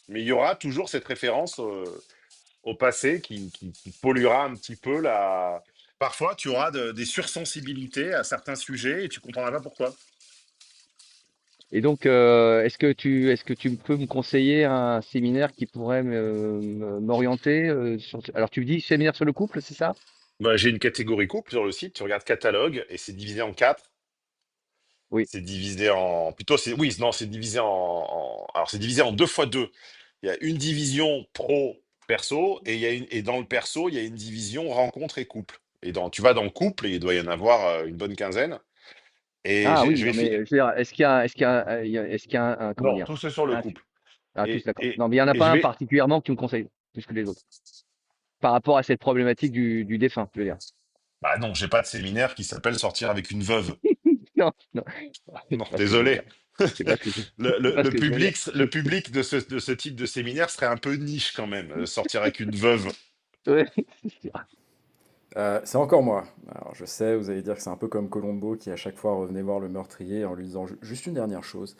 Mais il y aura toujours cette référence au passé qui polluera un petit peu la. Parfois, tu auras des sursensibilités à certains sujets et tu comprendras pas pourquoi. Et donc, est-ce que tu peux me conseiller un séminaire qui pourrait m'orienter alors, tu me dis séminaire sur le couple, c'est ça? Bah, j'ai une catégorie couple sur le site, tu regardes catalogue et c'est divisé en quatre. Oui, C'est divisé en. Plutôt, oui, non, c'est divisé alors, c'est divisé en deux fois deux. Il y a une division pro-perso et, et dans le perso, il y a une division rencontre et couple. Et tu vas dans le couple et il doit y en avoir une bonne quinzaine. Et Ah oui, je non, vais mais je veux dire, est-ce qu'il y a comment Non, dire, tout c'est sur le un, couple. ah, tous Et, d'accord. et, Non, mais il y en a et pas je un vais. particulièrement que tu me conseilles plus que les autres, par rapport à cette problématique du défunt, je veux dire. Bah non, j'ai pas de séminaire qui s'appelle Sortir avec une veuve. Non, non, Non, c'est pas ce que je veux dire. désolé. C'est pas ce que c'est Le, pas ce le que je veux dire. public, le public de ce type de séminaire serait un peu niche quand même. Sortir avec une veuve. Ouais, c'est sûr. C'est encore moi. Alors je sais, vous allez dire que c'est un peu comme Colombo qui à chaque fois revenait voir le meurtrier en lui disant juste une dernière chose.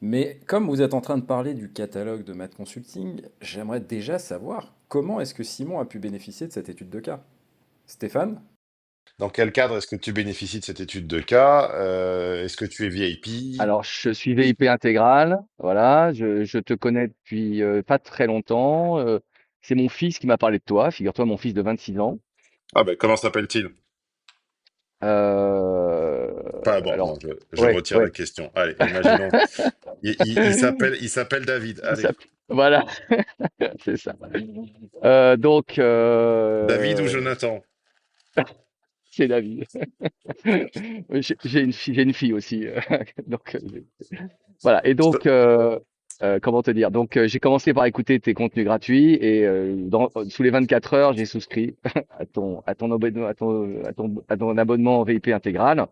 Mais comme vous êtes en train de parler du catalogue de Math Consulting, j'aimerais déjà savoir comment est-ce que Simon a pu bénéficier de cette étude de cas. Stéphane? Dans quel cadre est-ce que tu bénéficies de cette étude de cas? Est-ce que tu es VIP? Alors, je suis VIP intégral, voilà, je te connais depuis pas très longtemps. C'est mon fils qui m'a parlé de toi, figure-toi, mon fils de 26 ans. Ah ben, comment s'appelle-t-il? Pas bon, non, Alors, je ouais, retire la ouais, question. Allez, imaginons. Il s'appelle David. il Allez. s'appelle, voilà, c'est ça. Donc, David ou Jonathan? c'est David. J'ai une fille aussi, donc voilà. Et donc, comment te dire? Donc, j'ai commencé par écouter tes contenus gratuits et sous les 24 heures, j'ai souscrit à ton abonnement VIP intégral.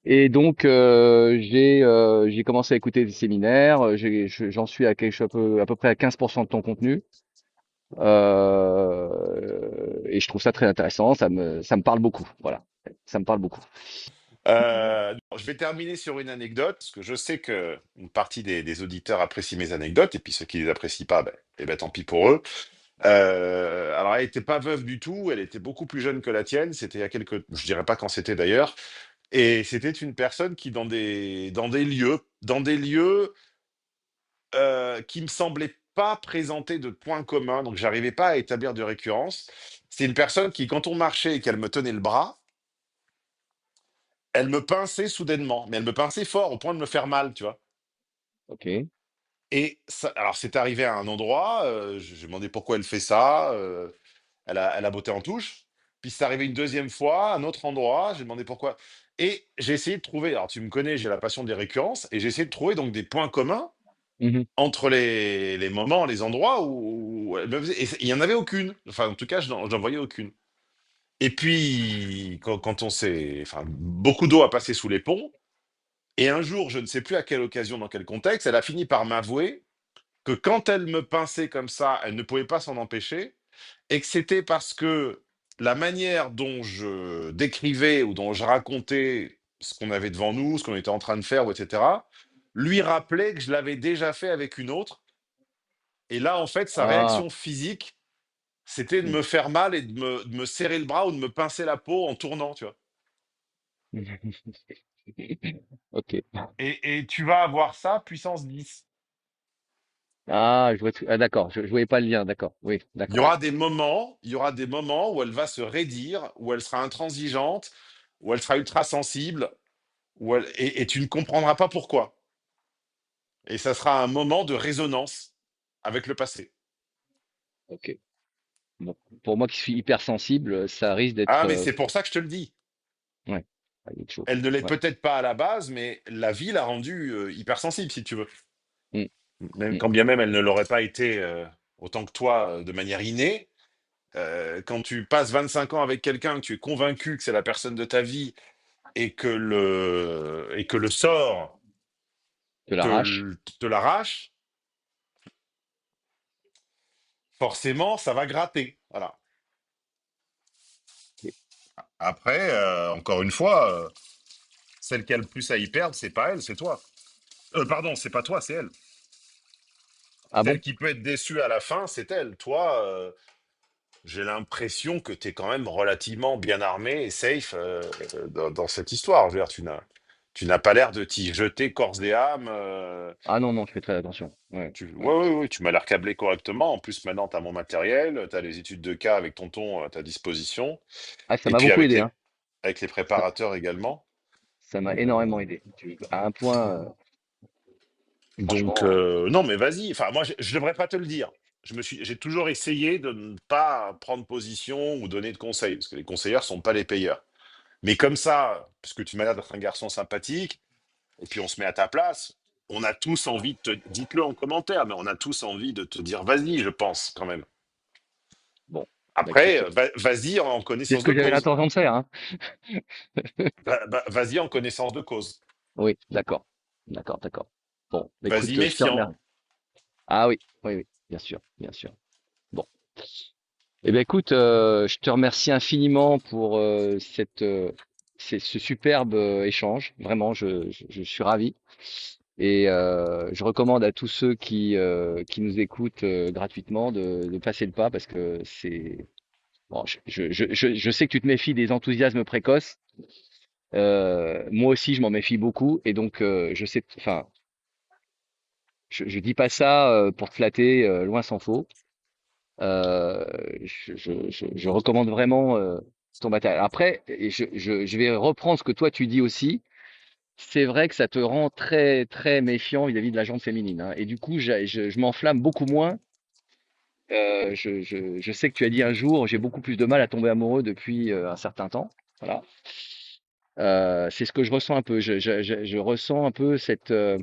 Et donc, j'ai commencé à écouter des séminaires. J'en suis à peu près à 15% de ton contenu. Et je trouve ça très intéressant. Ça me parle beaucoup. Voilà. Ça me parle beaucoup. Je vais terminer sur une anecdote, parce que je sais que une partie des auditeurs apprécient mes anecdotes, et puis ceux qui les apprécient pas, ben, eh ben, tant pis pour eux. Alors, elle était pas veuve du tout, elle était beaucoup plus jeune que la tienne. C'était il y a je dirais pas quand c'était d'ailleurs, et c'était une personne qui dans des lieux qui me semblaient pas présenter de points communs, donc j'arrivais pas à établir de récurrence. C'est une personne qui, quand on marchait et qu'elle me tenait le bras, elle me pinçait soudainement, mais elle me pinçait fort au point de me faire mal, tu vois. Ok. Et ça, alors c'est arrivé à un endroit, j'ai demandé pourquoi elle fait ça, elle a botté en touche. Puis c'est arrivé une deuxième fois, à un autre endroit, j'ai demandé pourquoi. Et j'ai essayé de trouver, alors tu me connais, j'ai la passion des récurrences, et j'ai essayé de trouver donc des points communs Mhm. entre les moments, les endroits où elle me faisait. Et il n'y en avait aucune. Enfin, en tout cas, je n'en voyais aucune. Et puis, quand on s'est. Enfin, beaucoup d'eau a passé sous les ponts. Et un jour, je ne sais plus à quelle occasion, dans quel contexte, elle a fini par m'avouer que quand elle me pinçait comme ça, elle ne pouvait pas s'en empêcher. Et que c'était parce que la manière dont je décrivais ou dont je racontais ce qu'on avait devant nous, ce qu'on était en train de faire, ou etc., lui rappelait que je l'avais déjà fait avec une autre. Et là, en fait, sa Ah. réaction physique, c'était de Mm. me faire mal et de me serrer le bras ou de me pincer la peau en tournant, tu vois. Ok. Et tu vas avoir ça puissance 10. Ah, ah, d'accord. Je voyais pas le lien. D'accord. Oui, d'accord. Il y aura des moments où elle va se raidir, où elle sera intransigeante, où elle sera ultra sensible, et tu ne comprendras pas pourquoi. Et ça sera un moment de résonance avec le passé. Ok. Bon. Pour moi qui suis hypersensible, ça risque Ah, d'être, mais c'est pour ça que je te le dis. ouais, ça va être chaud. Elle ne l'est Ouais. peut-être pas à la base, mais la vie l'a rendue hypersensible, si tu veux. Mm, Même, mm. quand bien même elle ne l'aurait pas été autant que toi de manière innée. Quand tu passes 25 ans avec quelqu'un, que tu es convaincu que c'est la personne de ta vie et que le sort De l'arrache. te l'arrache, forcément, ça va gratter. Voilà. Ok. Après, encore une fois, celle qui a le plus à y perdre, c'est pas elle, c'est toi. Pardon, c'est pas toi, c'est elle. Ah Celle bon? qui peut être déçue à la fin, c'est elle. Toi, j'ai l'impression que tu es quand même relativement bien armé et safe dans cette histoire. Je veux dire, tu n'as pas l'air de t'y jeter corps et âme. Ah non, non, je fais très attention. Ouais, ouais. Ouais, ouais, ouais, tu m'as l'air câblé correctement. En plus, maintenant, tu as mon matériel, tu as les études de cas avec tonton à ta disposition. Ah, ça Et m'a puis beaucoup aidé, hein. avec les Ça, préparateurs également. ça m'a énormément aidé. À un point, Donc, franchement. non, mais vas-y. Enfin, moi, je devrais pas te le dire. J'ai toujours essayé de ne pas prendre position ou donner de conseils, parce que les conseilleurs sont pas les payeurs. Mais comme ça, parce que tu m'as l'air d'être un garçon sympathique, et puis on se met à ta place, on a tous envie de te... Dites-le en commentaire, mais on a tous envie de te dire vas-y, je pense, quand même. Bon, bah Après, écoute, vas-y en c'est ce connaissance de que j'avais cause. l'intention de faire, hein. Vas-y en connaissance de cause. Oui, d'accord. D'accord, d'accord. Bon, bah Vas-y écoute, je te méfiant. remercie. Ah oui, oui, oui, bien sûr, bien sûr. Bon. Eh bien, écoute, je te remercie infiniment pour ce superbe échange. Vraiment, je suis ravi. Et je recommande à tous ceux qui nous écoutent gratuitement de passer le pas parce que c'est bon. Je sais que tu te méfies des enthousiasmes précoces. Moi aussi, je m'en méfie beaucoup. Et donc, je sais, enfin, je dis pas ça pour te flatter, loin s'en faut. Euh, je recommande vraiment ton matériel. Après, et je vais reprendre ce que toi tu dis aussi. C'est vrai que ça te rend très très méfiant vis-à-vis de la jante féminine, hein. Et du coup, je m'enflamme beaucoup moins. Je sais que tu as dit un jour, j'ai beaucoup plus de mal à tomber amoureux depuis un certain temps. Voilà. C'est ce que je ressens un peu. Je ressens un peu cette. Euh,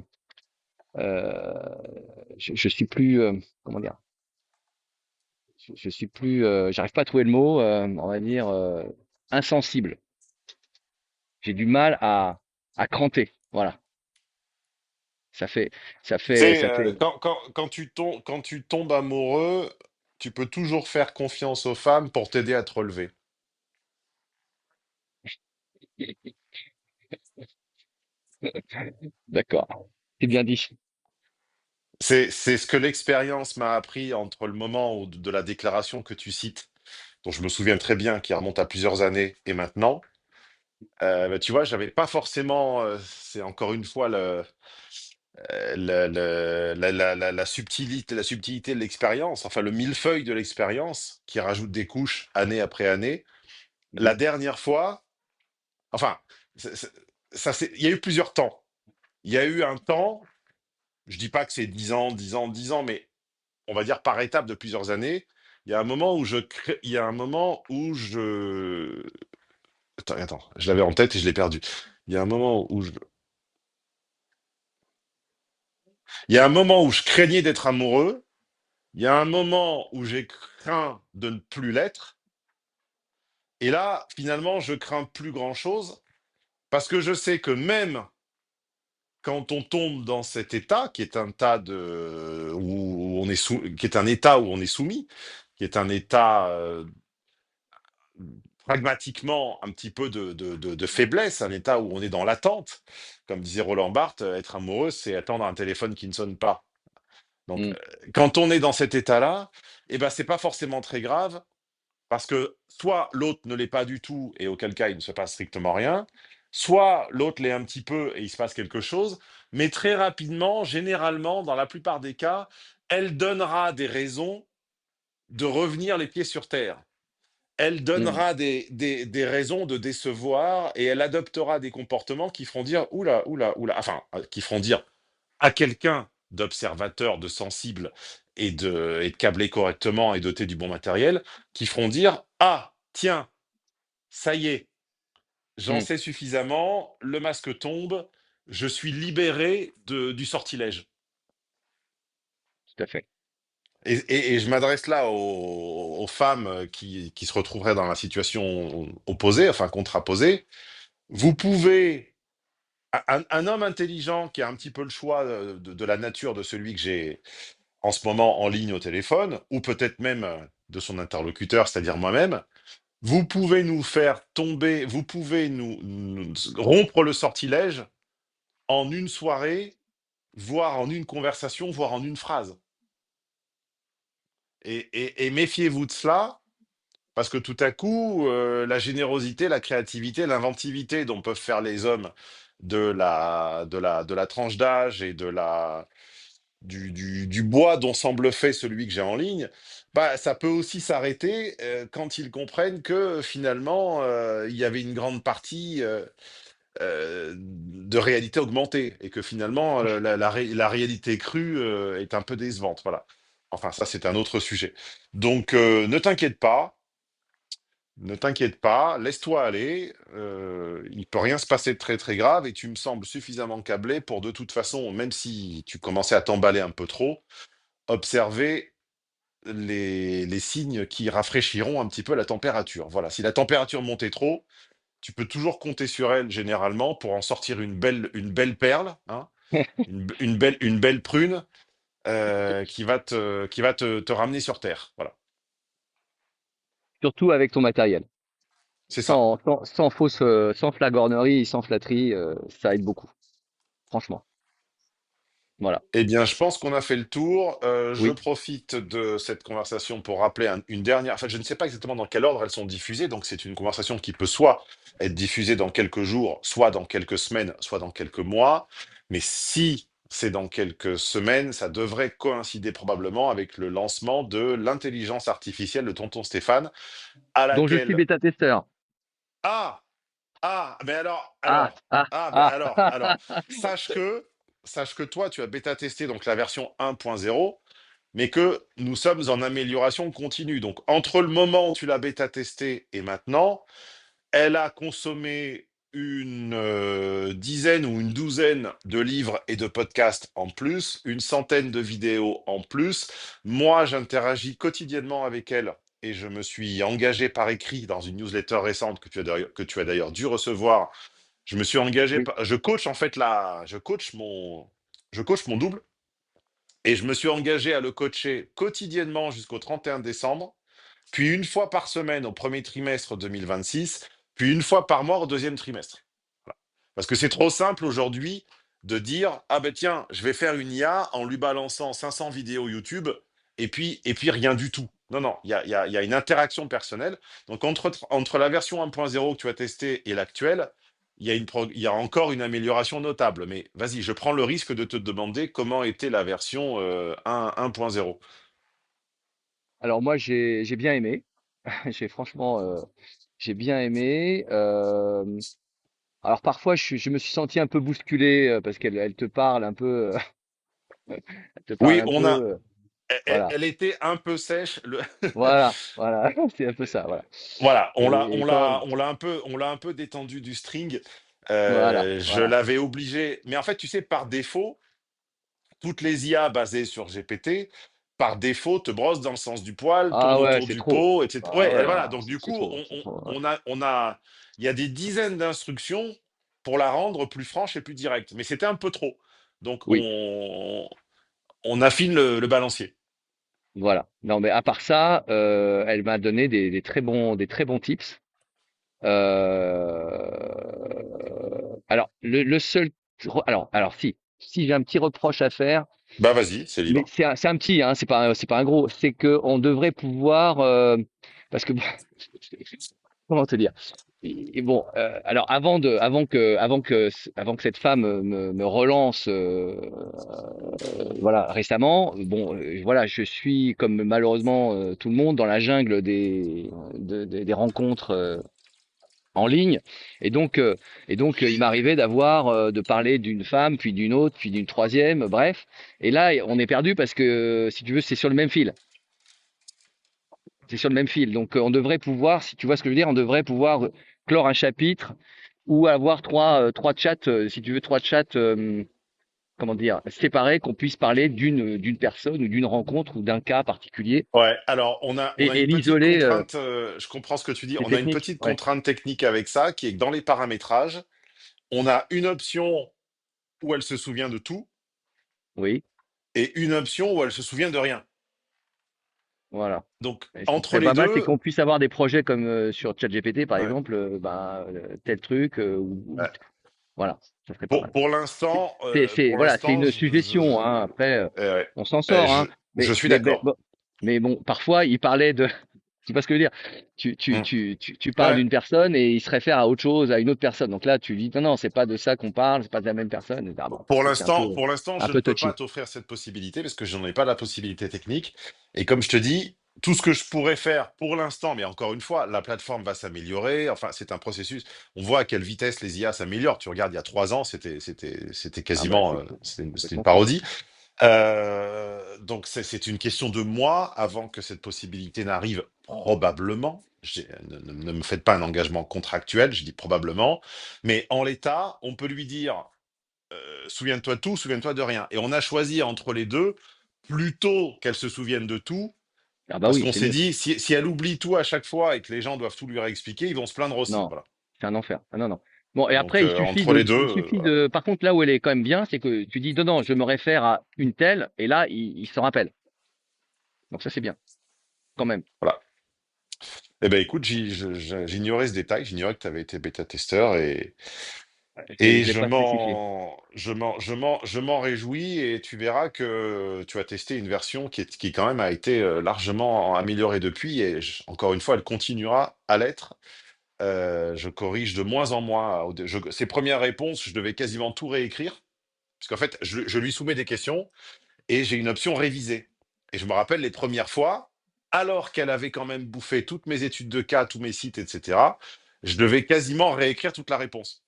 je suis plus. Comment dire? Je suis plus. J'arrive pas à trouver le mot. On va dire insensible. J'ai du mal à cranter. Voilà. Ça fait. Ça Tu fait. sais, Ça fait. quand tu tombes amoureux, tu peux toujours faire confiance aux femmes pour t'aider à te relever. D'accord. C'est bien dit. C'est ce que l'expérience m'a appris entre le moment de la déclaration que tu cites, dont je me souviens très bien, qui remonte à plusieurs années, et maintenant. Bah, tu vois, j'avais pas forcément, c'est encore une fois la subtilité de l'expérience, enfin le millefeuille de l'expérience qui rajoute des couches année après année. La Mhm, dernière fois, enfin, il y a eu plusieurs temps. Il y a eu un temps, je dis pas que c'est 10 ans, 10 ans, 10 ans, mais on va dire par étape de plusieurs années. Il y a un moment où il y a un moment où je, attends, je l'avais en tête et je l'ai perdu. Il y a un moment où je, il y a un moment où je craignais d'être amoureux. Il y a un moment où j'ai craint de ne plus l'être. Et là, finalement, je crains plus grand-chose parce que je sais que même quand on tombe dans cet état, qui est un tas de, où on est qui est un état où on est soumis, qui est un état pragmatiquement un petit peu de faiblesse, un état où on est dans l'attente. Comme disait Roland Barthes, être amoureux, c'est attendre un téléphone qui ne sonne pas. Donc, mhm, quand on est dans cet état-là, eh ben, c'est pas forcément très grave parce que soit l'autre ne l'est pas du tout et auquel cas il ne se passe strictement rien, soit l'autre l'est un petit peu et il se passe quelque chose, mais très rapidement, généralement, dans la plupart des cas, elle donnera des raisons de revenir les pieds sur terre. Elle mhm, donnera des raisons de décevoir et elle adoptera des comportements qui feront dire oula, oula, oula, enfin, qui feront dire à quelqu'un d'observateur, de sensible et de câblé correctement et doté du bon matériel, qui feront dire ah, tiens, ça y est, j'en mhm, sais suffisamment, le masque tombe, je suis libéré du sortilège. tout à fait. Et je m'adresse là aux femmes qui se retrouveraient dans la situation opposée, enfin contraposée. Vous pouvez, un homme intelligent qui a un petit peu le choix de la nature de celui que j'ai en ce moment en ligne au téléphone, ou peut-être même de son interlocuteur, c'est-à-dire moi-même, vous pouvez nous faire tomber, vous pouvez nous rompre le sortilège en une soirée, voire en une conversation, voire en une phrase. Et méfiez-vous de cela, parce que tout à coup, la générosité, la créativité, l'inventivité dont peuvent faire les hommes de la tranche d'âge et du bois dont semble fait celui que j'ai en ligne, bah, ça peut aussi s'arrêter quand ils comprennent que finalement, il y avait une grande partie de réalité augmentée et que finalement, la réalité crue est un peu décevante. Voilà. Enfin, ça, c'est un autre sujet. Donc, ne t'inquiète pas. Ne t'inquiète pas, laisse-toi aller. Il peut rien se passer de très très grave et tu me sembles suffisamment câblé pour de toute façon, même si tu commençais à t'emballer un peu trop, observer les signes qui rafraîchiront un petit peu la température. Voilà, si la température montait trop, tu peux toujours compter sur elle généralement pour en sortir une belle perle, hein, une belle prune qui va te ramener sur Terre. Voilà, Surtout avec ton matériel. c'est ça. Sans flagornerie, sans flatterie, ça aide beaucoup. Franchement. Voilà. Eh bien, je pense qu'on a fait le tour. Je Oui. profite de cette conversation pour rappeler une dernière. Enfin, je ne sais pas exactement dans quel ordre elles sont diffusées. Donc, c'est une conversation qui peut soit être diffusée dans quelques jours, soit dans quelques semaines, soit dans quelques mois. Mais si c'est dans quelques semaines, ça devrait coïncider probablement avec le lancement de l'intelligence artificielle de Tonton Stéphane, à Dont je suis laquelle. bêta-testeur. Ah! Ah! Mais Ah, ah, ah. sache que, sache que toi, tu as bêta-testé donc la version 1.0, mais que nous sommes en amélioration continue. Donc, entre le moment où tu l'as bêta-testé et maintenant, elle a consommé une dizaine ou une douzaine de livres et de podcasts en plus, une centaine de vidéos en plus. Moi, j'interagis quotidiennement avec elle et je me suis engagé par écrit dans une newsletter récente que tu as d'ailleurs dû recevoir. Je me suis engagé, Oui, je coach en fait je coach mon double et je me suis engagé à le coacher quotidiennement jusqu'au 31 décembre, puis une fois par semaine au premier trimestre 2026, puis une fois par mois au deuxième trimestre. Voilà. Parce que c'est trop simple aujourd'hui de dire, ah ben tiens, je vais faire une IA en lui balançant 500 vidéos YouTube et puis rien du tout. Non, non, il y a une interaction personnelle. Donc entre la version 1.0 que tu as testée et l'actuelle, il y a encore une amélioration notable. Mais vas-y, je prends le risque de te demander comment était la version 1.0. alors moi j'ai bien aimé. Franchement j'ai bien aimé. Alors parfois je me suis senti un peu bousculé parce elle te parle un peu, elle te parle Oui, un peu, voilà, elle était un peu sèche. voilà, c'est un peu ça, voilà. Voilà, Et quand, on l'a un peu détendu du string. voilà, Je voilà. l'avais obligé. Mais en fait, tu sais, par défaut, toutes les IA basées sur GPT, par défaut, te brossent dans le sens du poil, tournent Ah ouais, autour c'est du trop. pot, etc. Ah Ouais, ouais, voilà. ah, Donc, du c'est coup, trop, c'est trop. Ouais. il y a des dizaines d'instructions pour la rendre plus franche et plus directe. Mais c'était un peu trop. Donc, Oui, on affine le balancier. voilà. Non, mais à part ça, elle m'a donné des très bons tips. Alors, le seul, alors si j'ai un petit reproche à faire, Bah, vas-y, c'est mais libre. c'est un petit, hein, c'est pas un gros, c'est que on devrait pouvoir, parce que bon, comment te dire? Et bon, alors avant que cette femme me relance, voilà, récemment, bon, voilà, je suis comme malheureusement tout le monde dans la jungle des rencontres en ligne, et donc il m'arrivait de parler d'une femme, puis d'une autre, puis d'une troisième, bref, et là on est perdu parce que si tu veux, c'est sur le même fil. Donc, on devrait pouvoir, si tu vois ce que je veux dire, on devrait pouvoir clore un chapitre ou avoir trois chats, si tu veux, trois chats, comment dire, séparés, qu'on puisse parler d'une personne ou d'une rencontre ou d'un cas particulier Ouais, alors on a et une petite l'isoler. contrainte, je comprends ce que tu dis, C'est on a une technique. petite Ouais. contrainte technique avec ça, qui est que dans les paramétrages, on a une option où elle se souvient de tout Oui. et une option où elle se souvient de rien. Voilà. Donc Et ce qui entre serait les pas mal, c'est deux, qu'on puisse avoir des projets comme sur ChatGPT, par ouais, exemple, tel truc, ouais. voilà, ça serait pas mal. Pour Voilà, c'est l'instant, une suggestion, hein. Après, ouais, on s'en sort, hein. je suis d'accord. Bon, mais bon, parfois, il parlait de, tu vois ce que je veux dire? Mm. Tu parles Ouais. d'une personne et il se réfère à autre chose, à une autre personne. Donc là, tu dis, non, non, c'est pas de ça qu'on parle, c'est pas de la même personne. Ah bon, c'est Pour l'instant, un je ne peu peux pas touchy. t'offrir cette possibilité parce que je n'en ai pas la possibilité technique. Et comme je te dis, tout ce que je pourrais faire pour l'instant, mais encore une fois, la plateforme va s'améliorer. Enfin, c'est un processus. On voit à quelle vitesse les IA s'améliorent. Tu regardes, il y a 3 ans, c'était Ah bah, quasiment, c'est c'était une complètement fou. parodie. Donc c'est une question de mois avant que cette possibilité n'arrive, probablement. Ne me faites pas un engagement contractuel, je dis probablement. Mais en l'état, on peut lui dire souviens-toi de tout, souviens-toi de rien. Et on a choisi entre les deux, plutôt qu'elle se souvienne de tout, Ah bah parce oui, qu'on c'est s'est mieux. dit, si elle oublie tout à chaque fois et que les gens doivent tout lui réexpliquer, ils vont se plaindre aussi. Non, Voilà. c'est un enfer. Ah non, non. Bon, et Donc après, entre les deux, voilà. par contre, là où elle est quand même bien, c'est que tu dis, non, non, je me réfère à une telle, et là, il s'en rappelle. Donc ça, c'est bien, quand même. Voilà. Eh ben écoute, j'ignorais ce détail, j'ignorais que tu avais été bêta-testeur et Je l'ai pas spécifié. je m'en réjouis et tu verras que tu as testé une version qui quand même a été largement améliorée depuis et encore une fois, elle continuera à l'être. Je corrige de moins en moins. Ses premières réponses, je devais quasiment tout réécrire parce qu'en fait, je lui soumets des questions et j'ai une option réviser. Et je me rappelle les premières fois, alors qu'elle avait quand même bouffé toutes mes études de cas, tous mes sites, etc., je devais quasiment réécrire toute la réponse.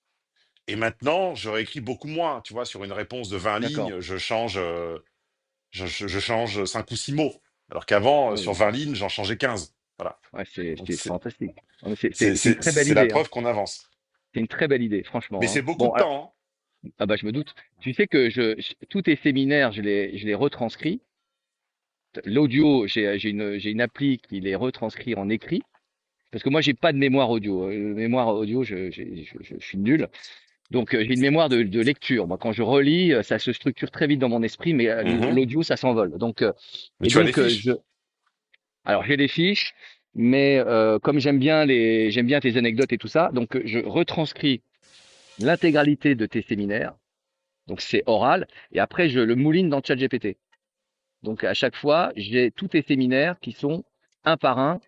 Et maintenant, je réécris beaucoup moins. Tu vois, sur une réponse de 20 D'accord. lignes, je change 5 ou 6 mots. Alors qu'avant, Oui, sur 20 lignes, j'en changeais 15. Voilà. ouais, Donc c'est fantastique. Non, mais c'est une très belle c'est la idée, hein. preuve qu'on avance. C'est une très belle idée, Mais franchement, c'est hein. beaucoup Bon, de temps, hein. ah bah je me doute. Tu sais que tous tes séminaires, je les retranscris. L'audio, j'ai une appli qui les retranscrit en écrit. Parce que moi, j'ai pas de mémoire audio. Mémoire audio, je suis nul. Donc, j'ai une mémoire de lecture. Moi, quand je relis, ça se structure très vite dans mon esprit, mais Mhm. l'audio, ça s'envole. Mais tu as les fiches. Alors, j'ai les fiches, mais comme j'aime bien tes anecdotes et tout ça, donc je retranscris l'intégralité de tes séminaires. Donc, c'est oral, et après, je le mouline dans ChatGPT. Donc, à chaque fois, j'ai tous tes séminaires qui sont un par un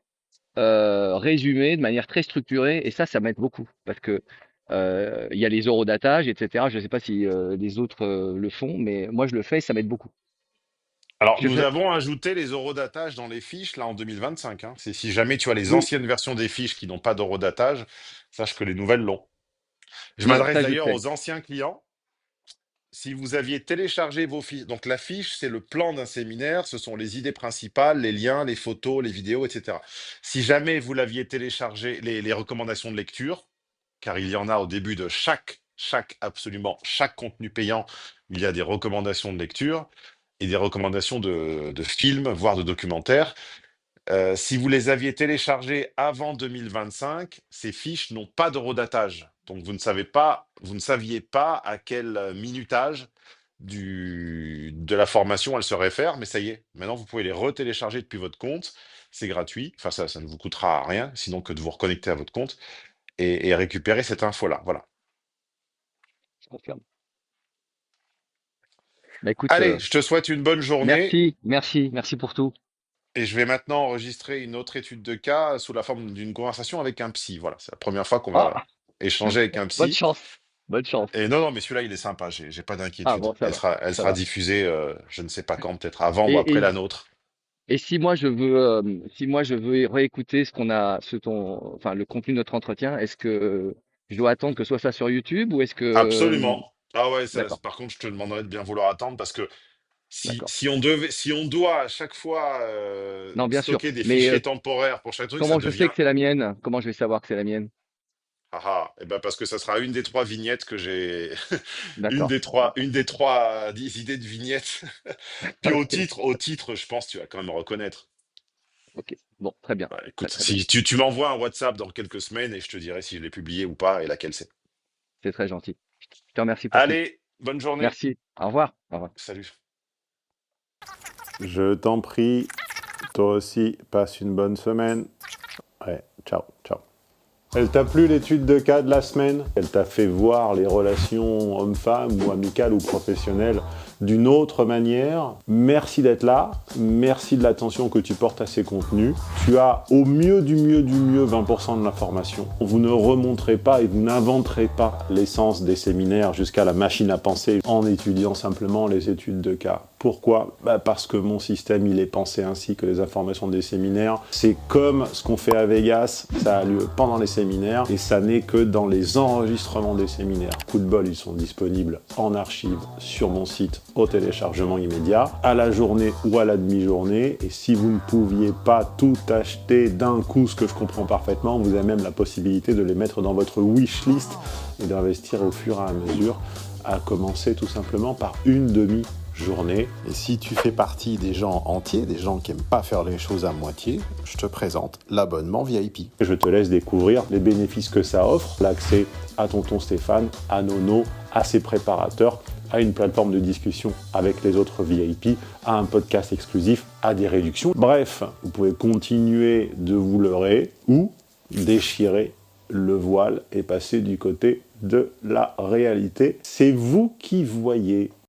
résumés de manière très structurée, et ça m'aide beaucoup parce que il y a les horodatage, etc. Je ne sais pas si les autres le font, mais moi je le fais, et ça m'aide beaucoup. Alors, Je nous fais... avons ajouté les horodatage dans les fiches, là, en 2025, hein. C'est si jamais tu as les Oui, anciennes versions des fiches qui n'ont pas d'horodatage, sache que les nouvelles l'ont. Je oui, m'adresse ça je d'ailleurs sais. aux anciens clients. Si vous aviez téléchargé vos fiches, donc la fiche, c'est le plan d'un séminaire, ce sont les idées principales, les liens, les photos, les vidéos, etc. Si jamais vous l'aviez téléchargé, les recommandations de lecture, car il y en a au début de absolument chaque contenu payant, il y a des recommandations de lecture et des recommandations de films, voire de documentaires. Si vous les aviez téléchargés avant 2025, ces fiches n'ont pas de redatage. Donc vous ne saviez pas à quel minutage de la formation elle se réfère, mais ça y est, maintenant vous pouvez les retélécharger depuis votre compte. C'est gratuit, enfin ça ne vous coûtera rien, sinon que de vous reconnecter à votre compte et récupérer cette info-là. Voilà. Je confirme. Bah écoute, Allez, je te souhaite une bonne journée. merci pour tout. Et je vais maintenant enregistrer une autre étude de cas sous la forme d'une conversation avec un psy. Voilà, c'est la première fois qu'on va Ah, échanger avec un bonne psy. chance, bonne chance. Et non, non, mais celui-là, il est sympa, j'ai pas Ah d'inquiétude. bon, ça va, Elle ça sera va. diffusée, je ne sais pas quand, peut-être avant ou Et, après et, la nôtre. et si moi je veux réécouter enfin le contenu de notre entretien, est-ce que je dois attendre que ce soit ça sur YouTube ou est-ce que Absolument. Ah ouais, d'accord, par contre, je te demanderais de bien vouloir attendre parce que d'accord. si on doit à chaque fois Non, bien sûr. stocker des Mais fichiers temporaires pour chaque truc, ça comment je sais devient. que c'est la mienne? Comment je vais savoir que c'est la mienne? Ah ah, eh ben parce que ça sera une des trois vignettes que j'ai. D'accord. Une des trois idées de vignettes. Puis Ok. au titre, je pense que tu vas quand même reconnaître. Ok. Bon, très bien. Bah, Très écoute, très bien. si tu m'envoies un WhatsApp dans quelques semaines et je te dirai si je l'ai publié ou pas et laquelle c'est. C'est très gentil. Je te remercie pour tout. Allez, bonne journée. Merci. Au revoir. Au revoir. Salut. Je t'en prie, toi aussi, passe une bonne semaine. Ouais, ciao, ciao. Elle t'a plu l'étude de cas de la semaine? Elle t'a fait voir les relations hommes-femmes ou amicales ou professionnelles d'une autre manière? Merci d'être là, merci de l'attention que tu portes à ces contenus. Tu as au mieux du mieux du mieux 20% de l'information. Vous ne remonterez pas et vous n'inventerez pas l'essence des séminaires jusqu'à la machine à penser en étudiant simplement les études de cas. Pourquoi ? Parce que mon système, il est pensé ainsi que les informations des séminaires, c'est comme ce qu'on fait à Vegas, ça a lieu pendant les séminaires et ça n'est que dans les enregistrements des séminaires. Coup de bol, ils sont disponibles en archive sur mon site au téléchargement immédiat, à la journée ou à la demi-journée. Et si vous ne pouviez pas tout acheter d'un coup, ce que je comprends parfaitement, vous avez même la possibilité de les mettre dans votre wishlist et d'investir au fur et à mesure, à commencer tout simplement par une demi-journée. Et si tu fais partie des gens entiers, des gens qui n'aiment pas faire les choses à moitié, je te présente l'abonnement VIP. Je te laisse découvrir les bénéfices que ça offre, l'accès à Tonton Stéphane, à Nono, à ses préparateurs, à une plateforme de discussion avec les autres VIP, à un podcast exclusif, à des réductions. Bref, vous pouvez continuer de vous leurrer ou déchirer le voile et passer du côté de la réalité. C'est vous qui voyez.